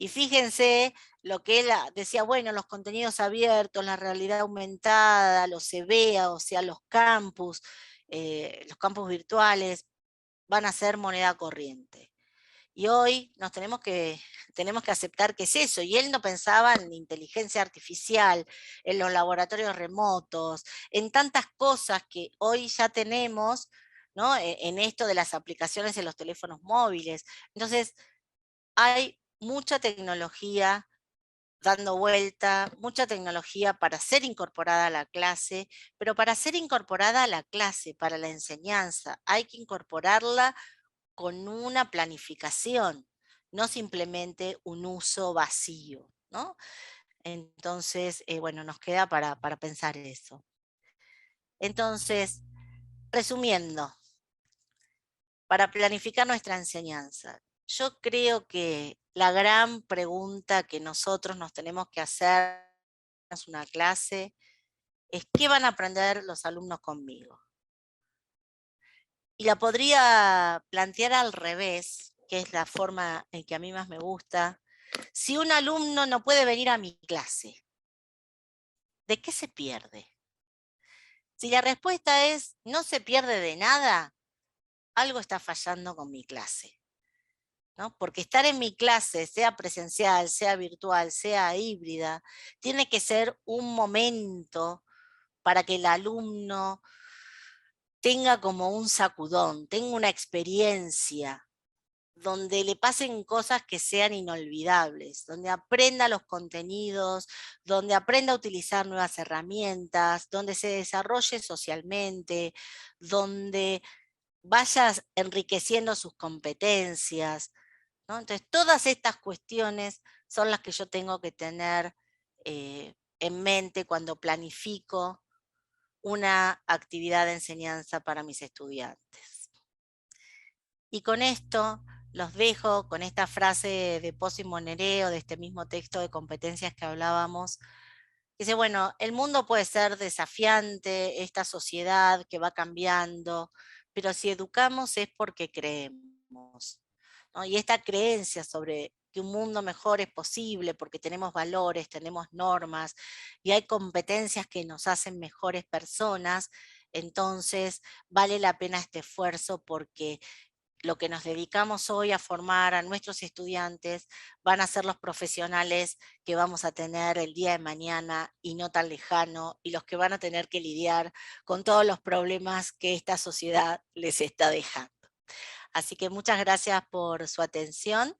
Y fíjense lo que él decía, bueno, los contenidos abiertos, la realidad aumentada, los EBEA, o sea, los campus virtuales, van a ser moneda corriente. Y hoy nos tenemos que tenemos que aceptar que es eso, y él no pensaba en inteligencia artificial, en los laboratorios remotos, en tantas cosas que hoy ya tenemos, ¿no? En esto de las aplicaciones en los teléfonos móviles. Entonces, hay mucha tecnología dando vuelta, mucha tecnología para ser incorporada a la clase, pero para ser incorporada a la clase, para la enseñanza, hay que incorporarla con una planificación, no simplemente un uso vacío, ¿no? Entonces, bueno, nos queda para pensar eso. Entonces, resumiendo, para planificar nuestra enseñanza, yo creo que la gran pregunta que nosotros nos tenemos que hacer en una clase es ¿qué van a aprender los alumnos conmigo? Y la podría plantear al revés, que es la forma en que a mí más me gusta. Si un alumno no puede venir a mi clase, ¿de qué se pierde? Si la respuesta es no se pierde de nada, algo está fallando con mi clase, ¿no? Porque estar en mi clase, sea presencial, sea virtual, sea híbrida, tiene que ser un momento para que el alumno tenga como un sacudón, tenga una experiencia, donde le pasen cosas que sean inolvidables, donde aprenda los contenidos, donde aprenda a utilizar nuevas herramientas, donde se desarrolle socialmente, donde vayas enriqueciendo sus competencias, ¿no? Entonces, todas estas cuestiones son las que yo tengo que tener en mente cuando planifico una actividad de enseñanza para mis estudiantes. Y con esto los dejo con esta frase de Pozzi Monereo, de este mismo texto de competencias que hablábamos. Dice, bueno, el mundo puede ser desafiante, esta sociedad que va cambiando, pero si educamos es porque creemos, ¿no? Y esta creencia sobre que un mundo mejor es posible porque tenemos valores, tenemos normas y hay competencias que nos hacen mejores personas, entonces vale la pena este esfuerzo porque lo que nos dedicamos hoy a formar a nuestros estudiantes van a ser los profesionales que vamos a tener el día de mañana y no tan lejano, y los que van a tener que lidiar con todos los problemas que esta sociedad les está dejando. Así que muchas gracias por su atención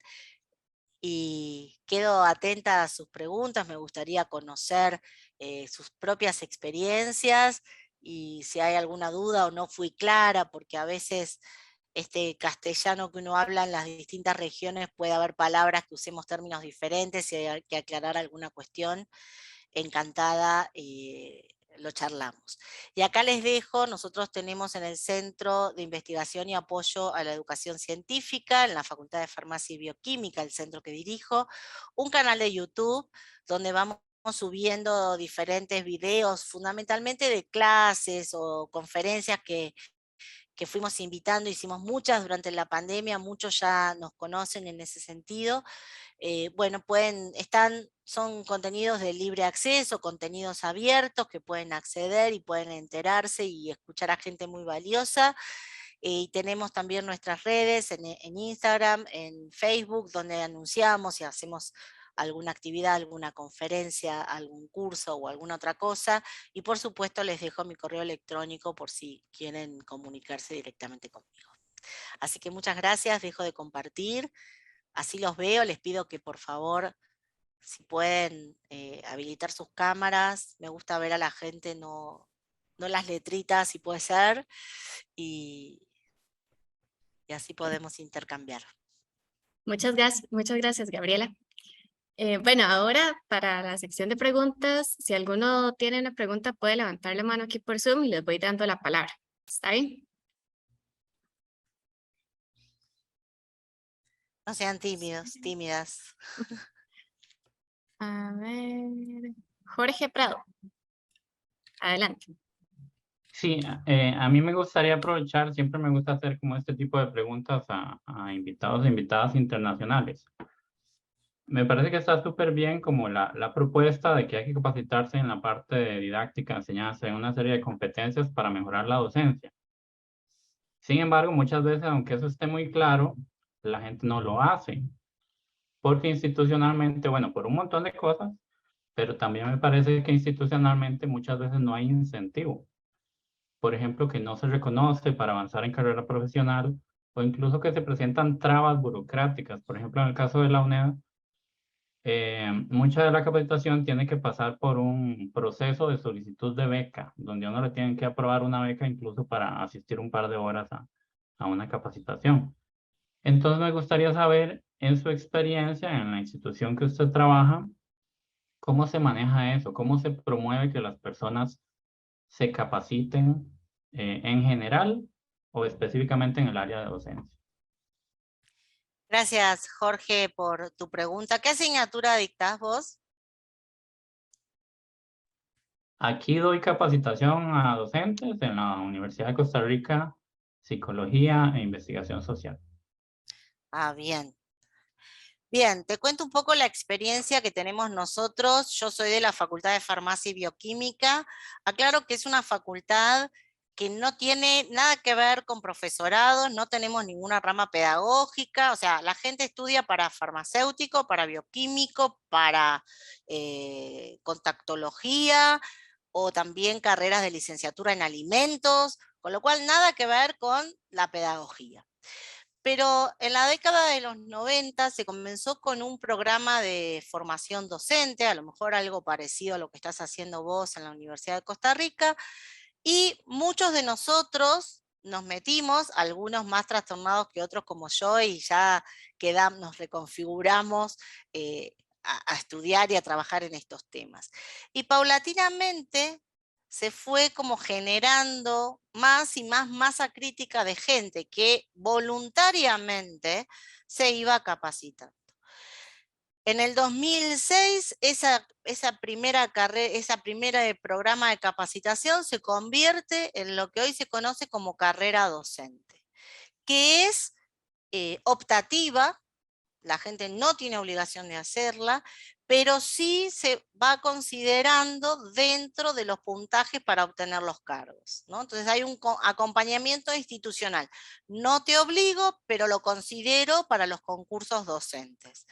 y quedo atenta a sus preguntas. Me gustaría conocer sus propias experiencias y si hay alguna duda o no fui clara, porque a veces este castellano que uno habla en las distintas regiones puede haber palabras que usemos términos diferentes, si hay que aclarar alguna cuestión, encantada, lo charlamos. Y acá les dejo, nosotros tenemos en el Centro de Investigación y Apoyo a la Educación Científica, en la Facultad de Farmacia y Bioquímica, el centro que dirijo, un canal de YouTube donde vamos subiendo diferentes videos, fundamentalmente de clases o conferencias que fuimos invitando, hicimos muchas durante la pandemia, muchos ya nos conocen en ese sentido. Bueno, son contenidos de libre acceso, contenidos abiertos que pueden acceder y pueden enterarse y escuchar a gente muy valiosa. Y tenemos también nuestras redes en Instagram, en Facebook, donde anunciamos y hacemos alguna actividad, alguna conferencia, algún curso o alguna otra cosa. Y por supuesto les dejo mi correo electrónico por si quieren comunicarse directamente conmigo. Así que muchas gracias, dejo de compartir. Así los veo, les pido que por favor, si pueden habilitar sus cámaras. Me gusta ver a la gente, no las letritas, si puede ser. Y así podemos intercambiar. Muchas gracias, Gabriela. Bueno, ahora para la sección de preguntas, si alguno tiene una pregunta puede levantar la mano aquí por Zoom y les voy dando la palabra. ¿Está bien? No sean tímidos, tímidas. A ver, Jorge Prado. Adelante. Sí, a mí me gustaría aprovechar, siempre me gusta hacer como este tipo de preguntas a invitados e invitadas internacionales. Me parece que está súper bien como la propuesta de que hay que capacitarse en la parte de didáctica, enseñanza, en una serie de competencias para mejorar la docencia. Sin embargo, muchas veces, aunque eso esté muy claro, la gente no lo hace. porque institucionalmente, bueno, por un montón de cosas, pero también me parece que institucionalmente muchas veces no hay incentivo. Por ejemplo, que no se reconoce para avanzar en carrera profesional o incluso que se presentan trabas burocráticas. Por ejemplo, en el caso de la UNED, mucha de la capacitación tiene que pasar por un proceso de solicitud de beca, donde a uno le tienen que aprobar una beca incluso para asistir un par de horas a una capacitación. Entonces me gustaría saber, en su experiencia en la institución que usted trabaja, ¿cómo se maneja eso? ¿Cómo se promueve que las personas se capaciten en general o específicamente en el área de docencia? Gracias, Jorge, por tu pregunta. ¿Qué asignatura dictás vos? Aquí doy capacitación a docentes en la Universidad de Costa Rica, Psicología e Investigación Social. Ah, bien. Bien, te cuento un poco la experiencia que tenemos nosotros. Yo soy de la Facultad de Farmacia y Bioquímica. Aclaro que es una facultad que no tiene nada que ver con profesorados, no tenemos ninguna rama pedagógica, o sea, la gente estudia para farmacéutico, para bioquímico, para contactología o también carreras de licenciatura en alimentos, con lo cual nada que ver con la pedagogía. Pero en la década de los 90 se comenzó con un programa de formación docente, a lo mejor algo parecido a lo que estás haciendo vos en la Universidad de Costa Rica, y muchos de nosotros nos metimos, algunos más trastornados que otros como yo, y ya nos reconfiguramos a estudiar y a trabajar en estos temas. Y paulatinamente se fue como generando más y más masa crítica de gente que voluntariamente se iba capacitando. En el 2006, esa primera programa de capacitación se convierte en lo que hoy se conoce como carrera docente, que es optativa. La gente no tiene obligación de hacerla, pero sí se va considerando dentro de los puntajes para obtener los cargos, ¿no? Entonces hay un acompañamiento institucional. No te obligo, pero lo considero para los concursos docentes.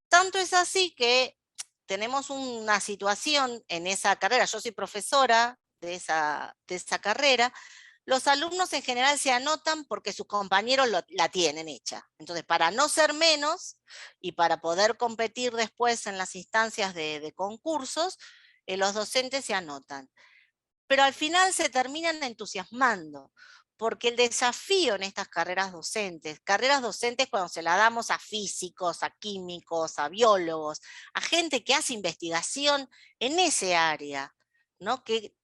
Tanto es así que tenemos una situación en esa carrera. Yo soy profesora de esa carrera. Los alumnos en general se anotan porque sus compañeros la tienen hecha. Entonces, para no ser menos y para poder competir después en las instancias de concursos, los docentes se anotan. Pero al final se terminan entusiasmando, porque el desafío en estas carreras docentes cuando se la damos a físicos, a químicos, a biólogos, a gente que hace investigación en ese área, ¿no? Que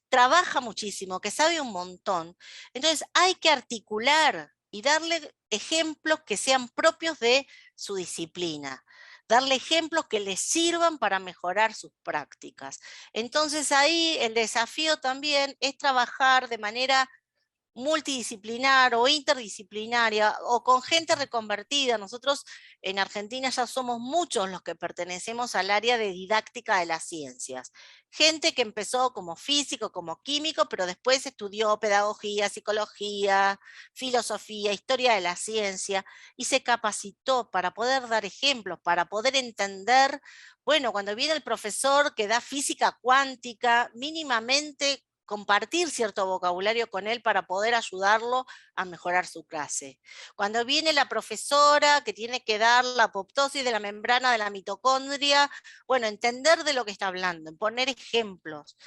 trabaja muchísimo, que sabe un montón. Entonces hay que articular y darle ejemplos que sean propios de su disciplina, darle ejemplos que les sirvan para mejorar sus prácticas. Entonces ahí el desafío también es trabajar de manera multidisciplinar o interdisciplinaria o con gente reconvertida. Nosotros en Argentina ya somos muchos los que pertenecemos al área de didáctica de las ciencias. Gente que empezó como físico, como químico, pero después estudió pedagogía, psicología, filosofía, historia de la ciencia y se capacitó para poder dar ejemplos, para poder entender, bueno, cuando viene el profesor que da física cuántica, mínimamente compartir cierto vocabulario con él para poder ayudarlo a mejorar su clase. Cuando viene la profesora que tiene que dar la apoptosis de la membrana de la mitocondria, bueno, entender de lo que está hablando, poner ejemplos.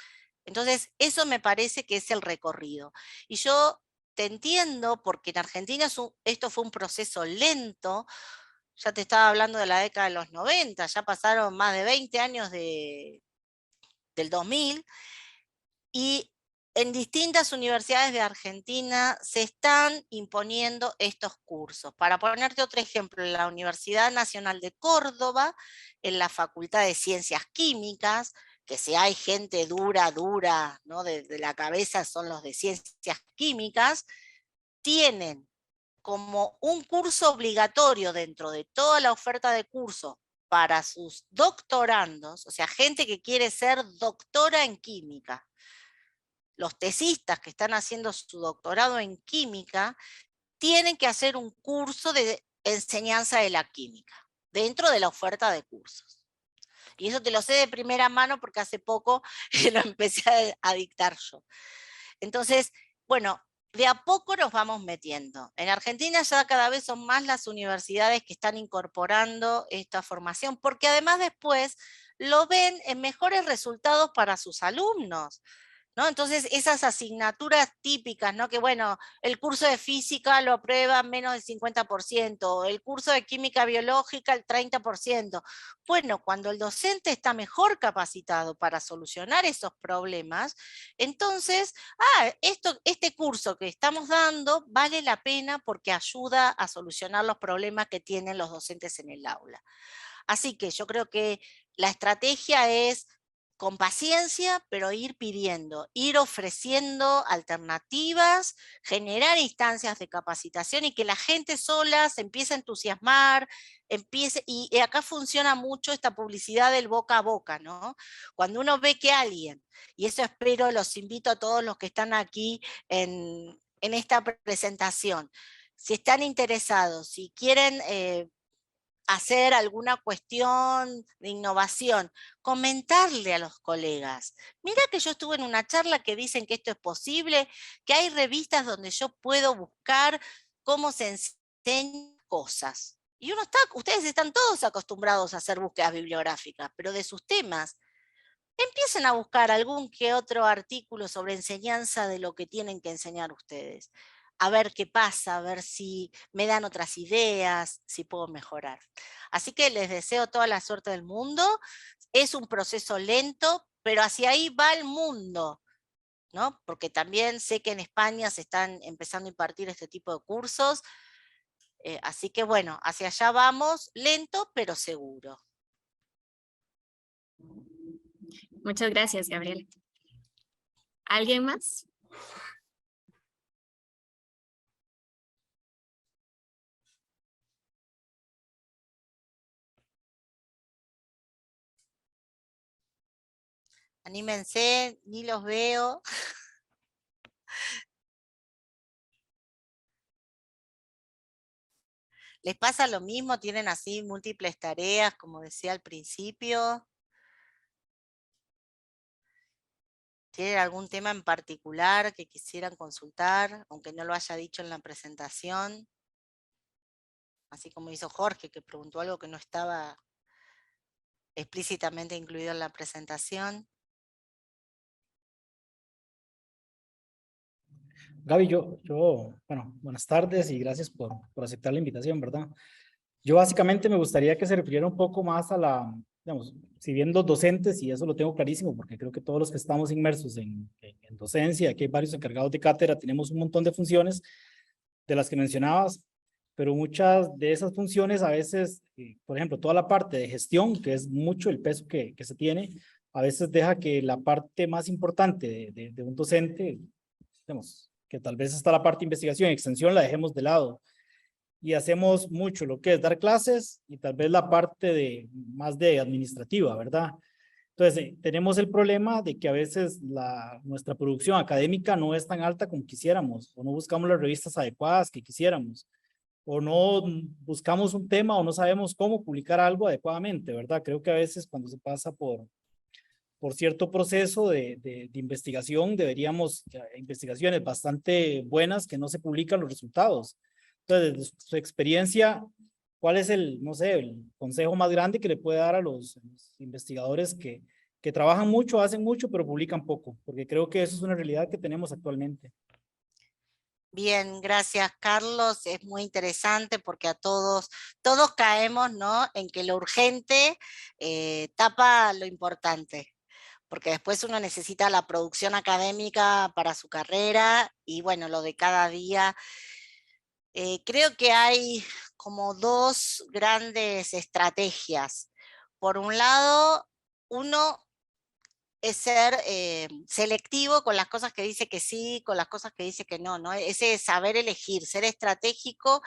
Entonces, eso me parece que es el recorrido. Y yo te entiendo porque en Argentina esto fue un proceso lento. Ya te estaba hablando de la década de los 90, ya pasaron más de 20 años del 2000, y en distintas universidades de Argentina se están imponiendo estos cursos. Para ponerte otro ejemplo, en la Universidad Nacional de Córdoba, en la Facultad de Ciencias Químicas, que si hay gente dura, ¿no? de la cabeza son los de Ciencias Químicas, tienen como un curso obligatorio dentro de toda la oferta de cursos para sus doctorandos, o sea, gente que quiere ser doctora en química. Los tesistas que están haciendo su doctorado en química tienen que hacer un curso de enseñanza de la química. dentro de la oferta de cursos. Y eso te lo sé de primera mano porque hace poco lo empecé a dictar yo. Entonces, bueno, de a poco nos vamos metiendo. En Argentina ya cada vez son más las universidades que están incorporando esta formación, porque además después lo ven en mejores resultados para sus alumnos, ¿no? Entonces, esas asignaturas típicas, ¿no? Que bueno, el curso de física lo aprueba menos del 50%, el curso de química biológica el 30%. Bueno, cuando el docente está mejor capacitado para solucionar esos problemas, entonces, este curso que estamos dando vale la pena porque ayuda a solucionar los problemas que tienen los docentes en el aula. Así que yo creo que la estrategia es con paciencia, pero ir pidiendo, ir ofreciendo alternativas, generar instancias de capacitación y que la gente sola se empiece a entusiasmar, y acá funciona mucho esta publicidad del boca a boca, ¿no? Cuando uno ve que alguien, y eso espero, los invito a todos los que están aquí en esta presentación, si están interesados, si quieren hacer alguna cuestión de innovación, comentarle a los colegas. Mira que yo estuve en una charla que dicen que esto es posible, que hay revistas donde yo puedo buscar cómo se enseñan cosas. Y ustedes están todos acostumbrados a hacer búsquedas bibliográficas, pero de sus temas. Empiecen a buscar algún que otro artículo sobre enseñanza de lo que tienen que enseñar ustedes. A ver qué pasa, a ver si me dan otras ideas, si puedo mejorar. Así que les deseo toda la suerte del mundo. Es un proceso lento, pero hacia ahí va el mundo, ¿no? Porque también sé que en España se están empezando a impartir este tipo de cursos. Así que bueno, hacia allá vamos, lento pero seguro. Muchas gracias, Gabriela. ¿Alguien más? Anímense, ni los veo. ¿Les pasa lo mismo? ¿Tienen así múltiples tareas, como decía al principio? ¿Tienen algún tema en particular que quisieran consultar, aunque no lo haya dicho en la presentación? Así como hizo Jorge, que preguntó algo que no estaba explícitamente incluido en la presentación. Gaby, bueno, buenas tardes y gracias por aceptar la invitación, ¿verdad? Yo básicamente me gustaría que se refiriera un poco más a digamos, si bien los docentes, y eso lo tengo clarísimo, porque creo que todos los que estamos inmersos en docencia, aquí hay varios encargados de cátedra, tenemos un montón de funciones de las que mencionabas, pero muchas de esas funciones a veces, por ejemplo, toda la parte de gestión, que es mucho el peso que se tiene, a veces deja que la parte más importante de un docente, digamos, que tal vez está la parte de investigación y extensión, la dejemos de lado. Y hacemos mucho lo que es dar clases y tal vez la parte más de administrativa, ¿verdad? Entonces, tenemos el problema de que a veces nuestra producción académica no es tan alta como quisiéramos, o no buscamos las revistas adecuadas que quisiéramos, o no buscamos un tema o no sabemos cómo publicar algo adecuadamente, ¿verdad? Creo que a veces cuando se pasa por cierto proceso de investigación, deberíamos, investigaciones bastante buenas que no se publican los resultados. Entonces, desde su experiencia, ¿cuál es no sé, el consejo más grande que le puede dar a los investigadores que trabajan mucho, hacen mucho, pero publican poco? Porque creo que eso es una realidad que tenemos actualmente. Bien, gracias Carlos, es muy interesante porque a todos caemos, ¿no?, en que lo urgente tapa lo importante, porque después uno necesita la producción académica para su carrera y bueno, lo de cada día. Creo que hay como dos grandes estrategias. Por un lado, uno es ser selectivo con las cosas que dice que sí, con las cosas que dice que no, ¿no? Ese saber elegir, ser estratégico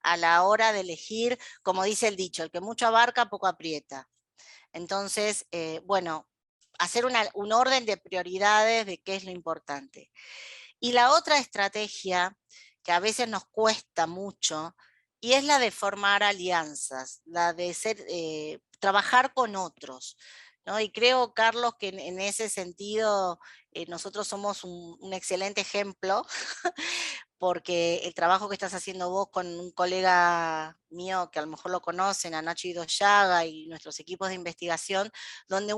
a la hora de elegir, como dice el dicho, el que mucho abarca, poco aprieta. Entonces, bueno, hacer un orden de prioridades de qué es lo importante. Y la otra estrategia, que a veces nos cuesta mucho, y es la de formar alianzas, la de trabajar con otros, ¿no? Y creo, Carlos, que en ese sentido nosotros somos un excelente ejemplo, porque el trabajo que estás haciendo vos con un colega mío, que a lo mejor lo conocen, a Nacho Idoyaga, y nuestros equipos de investigación, donde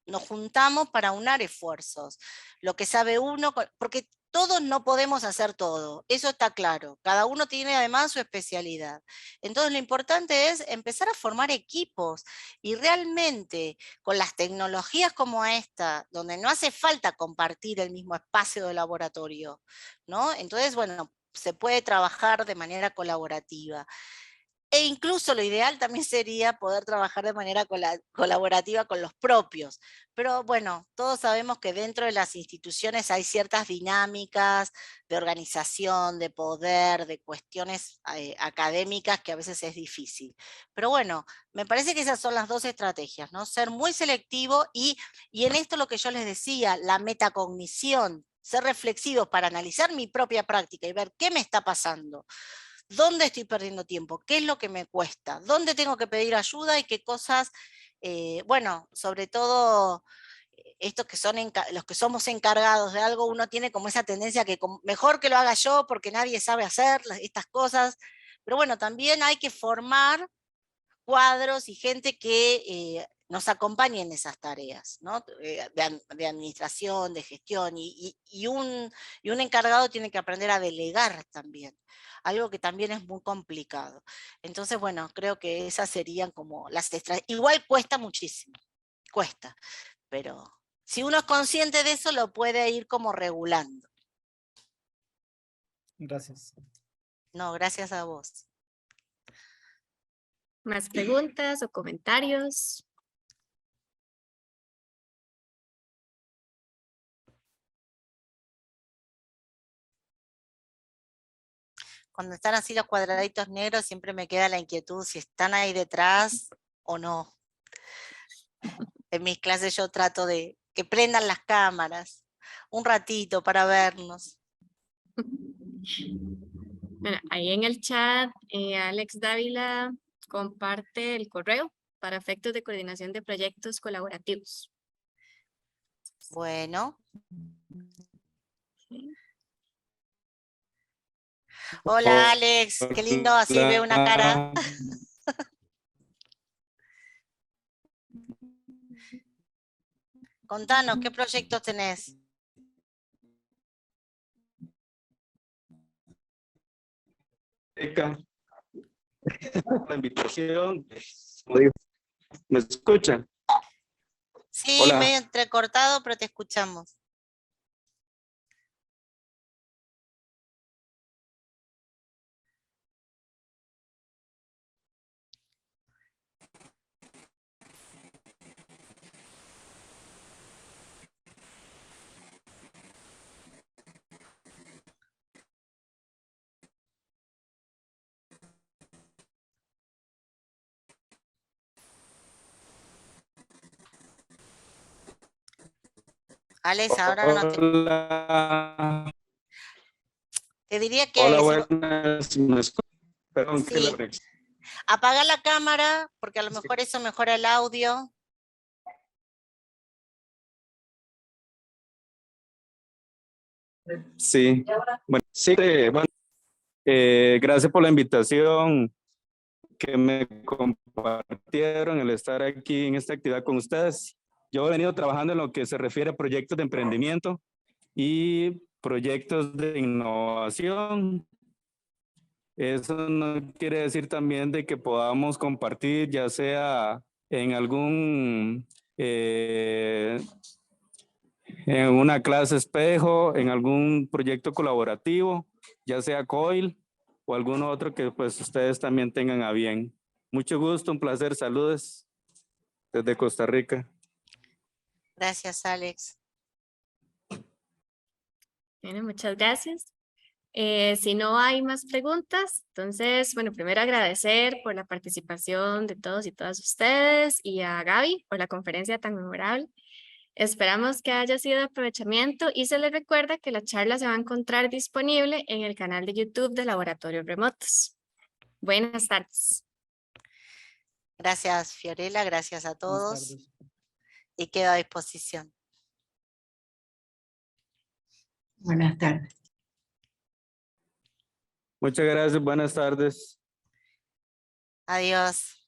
nos juntamos para unar esfuerzos. Lo que sabe uno, porque todos no podemos hacer todo, eso está claro. Cada uno tiene además su especialidad. Entonces lo importante es empezar a formar equipos y realmente con las tecnologías como esta, donde no hace falta compartir el mismo espacio de laboratorio, ¿no? Entonces, bueno, se puede trabajar de manera colaborativa. E incluso lo ideal también sería poder trabajar de manera colaborativa con los propios. Pero bueno, todos sabemos que dentro de las instituciones hay ciertas dinámicas de organización, de poder, de cuestiones académicas que a veces es difícil. Pero bueno, me parece que esas son las dos estrategias, ¿no? Ser muy selectivo y en esto lo que yo les decía, la metacognición, ser reflexivos para analizar mi propia práctica y ver qué me está pasando. ¿Dónde estoy perdiendo tiempo? ¿Qué es lo que me cuesta? ¿Dónde tengo que pedir ayuda? Y qué cosas, bueno, sobre todo estos que son los que somos encargados de algo, uno tiene como esa tendencia que mejor que lo haga yo porque nadie sabe hacer estas cosas. Pero bueno, también hay que formar cuadros y gente que nos acompañe en esas tareas, ¿no? De administración, de gestión, y un encargado tiene que aprender a delegar también, algo que también es muy complicado. Entonces, bueno, creo que esas serían como las estrategias. Igual cuesta muchísimo, cuesta, pero si uno es consciente de eso, lo puede ir como regulando. Gracias. No, gracias a vos. ¿Más preguntas o comentarios? Cuando están así los cuadraditos negros, siempre me queda la inquietud si están ahí detrás o no. En mis clases yo trato de que prendan las cámaras un ratito para vernos. Bueno, ahí en el chat, Alex Dávila comparte el correo para efectos de coordinación de proyectos colaborativos. Bueno. Sí. Hola Alex, qué lindo, así veo una cara. Contanos, ¿qué proyectos tenés? La invitación. ¿Me escuchan? Sí, Hola. medio entrecortado, pero te escuchamos. Alex, ahora no te... Hola. Te diría que... Hola, buenas. ¿Me escuchan? Perdón, sí. que la... Apaga la cámara, porque a lo mejor eso mejora el audio. Sí. Bueno, sí, bueno, gracias por la invitación que me compartieron, el estar aquí en esta actividad con ustedes. Yo he venido trabajando en lo que se refiere a proyectos de emprendimiento y proyectos de innovación. Eso no quiere decir también de que podamos compartir, ya sea en algún, en una clase espejo, en algún proyecto colaborativo, ya sea COIL o algún otro que pues ustedes también tengan a bien. Mucho gusto, un placer, saludos desde Costa Rica. Gracias, Alex. Bueno, muchas gracias. Si no hay más preguntas, entonces, bueno, primero agradecer por la participación de todos y todas ustedes y a Gaby por la conferencia tan memorable. Esperamos que haya sido de aprovechamiento y se les recuerda que la charla se va a encontrar disponible en el canal de YouTube de Laboratorios Remotos. Buenas tardes. Gracias, Fiorella, gracias a Buenas todos tardes. y quedo a disposición. Buenas tardes. Muchas gracias, buenas tardes. Adiós.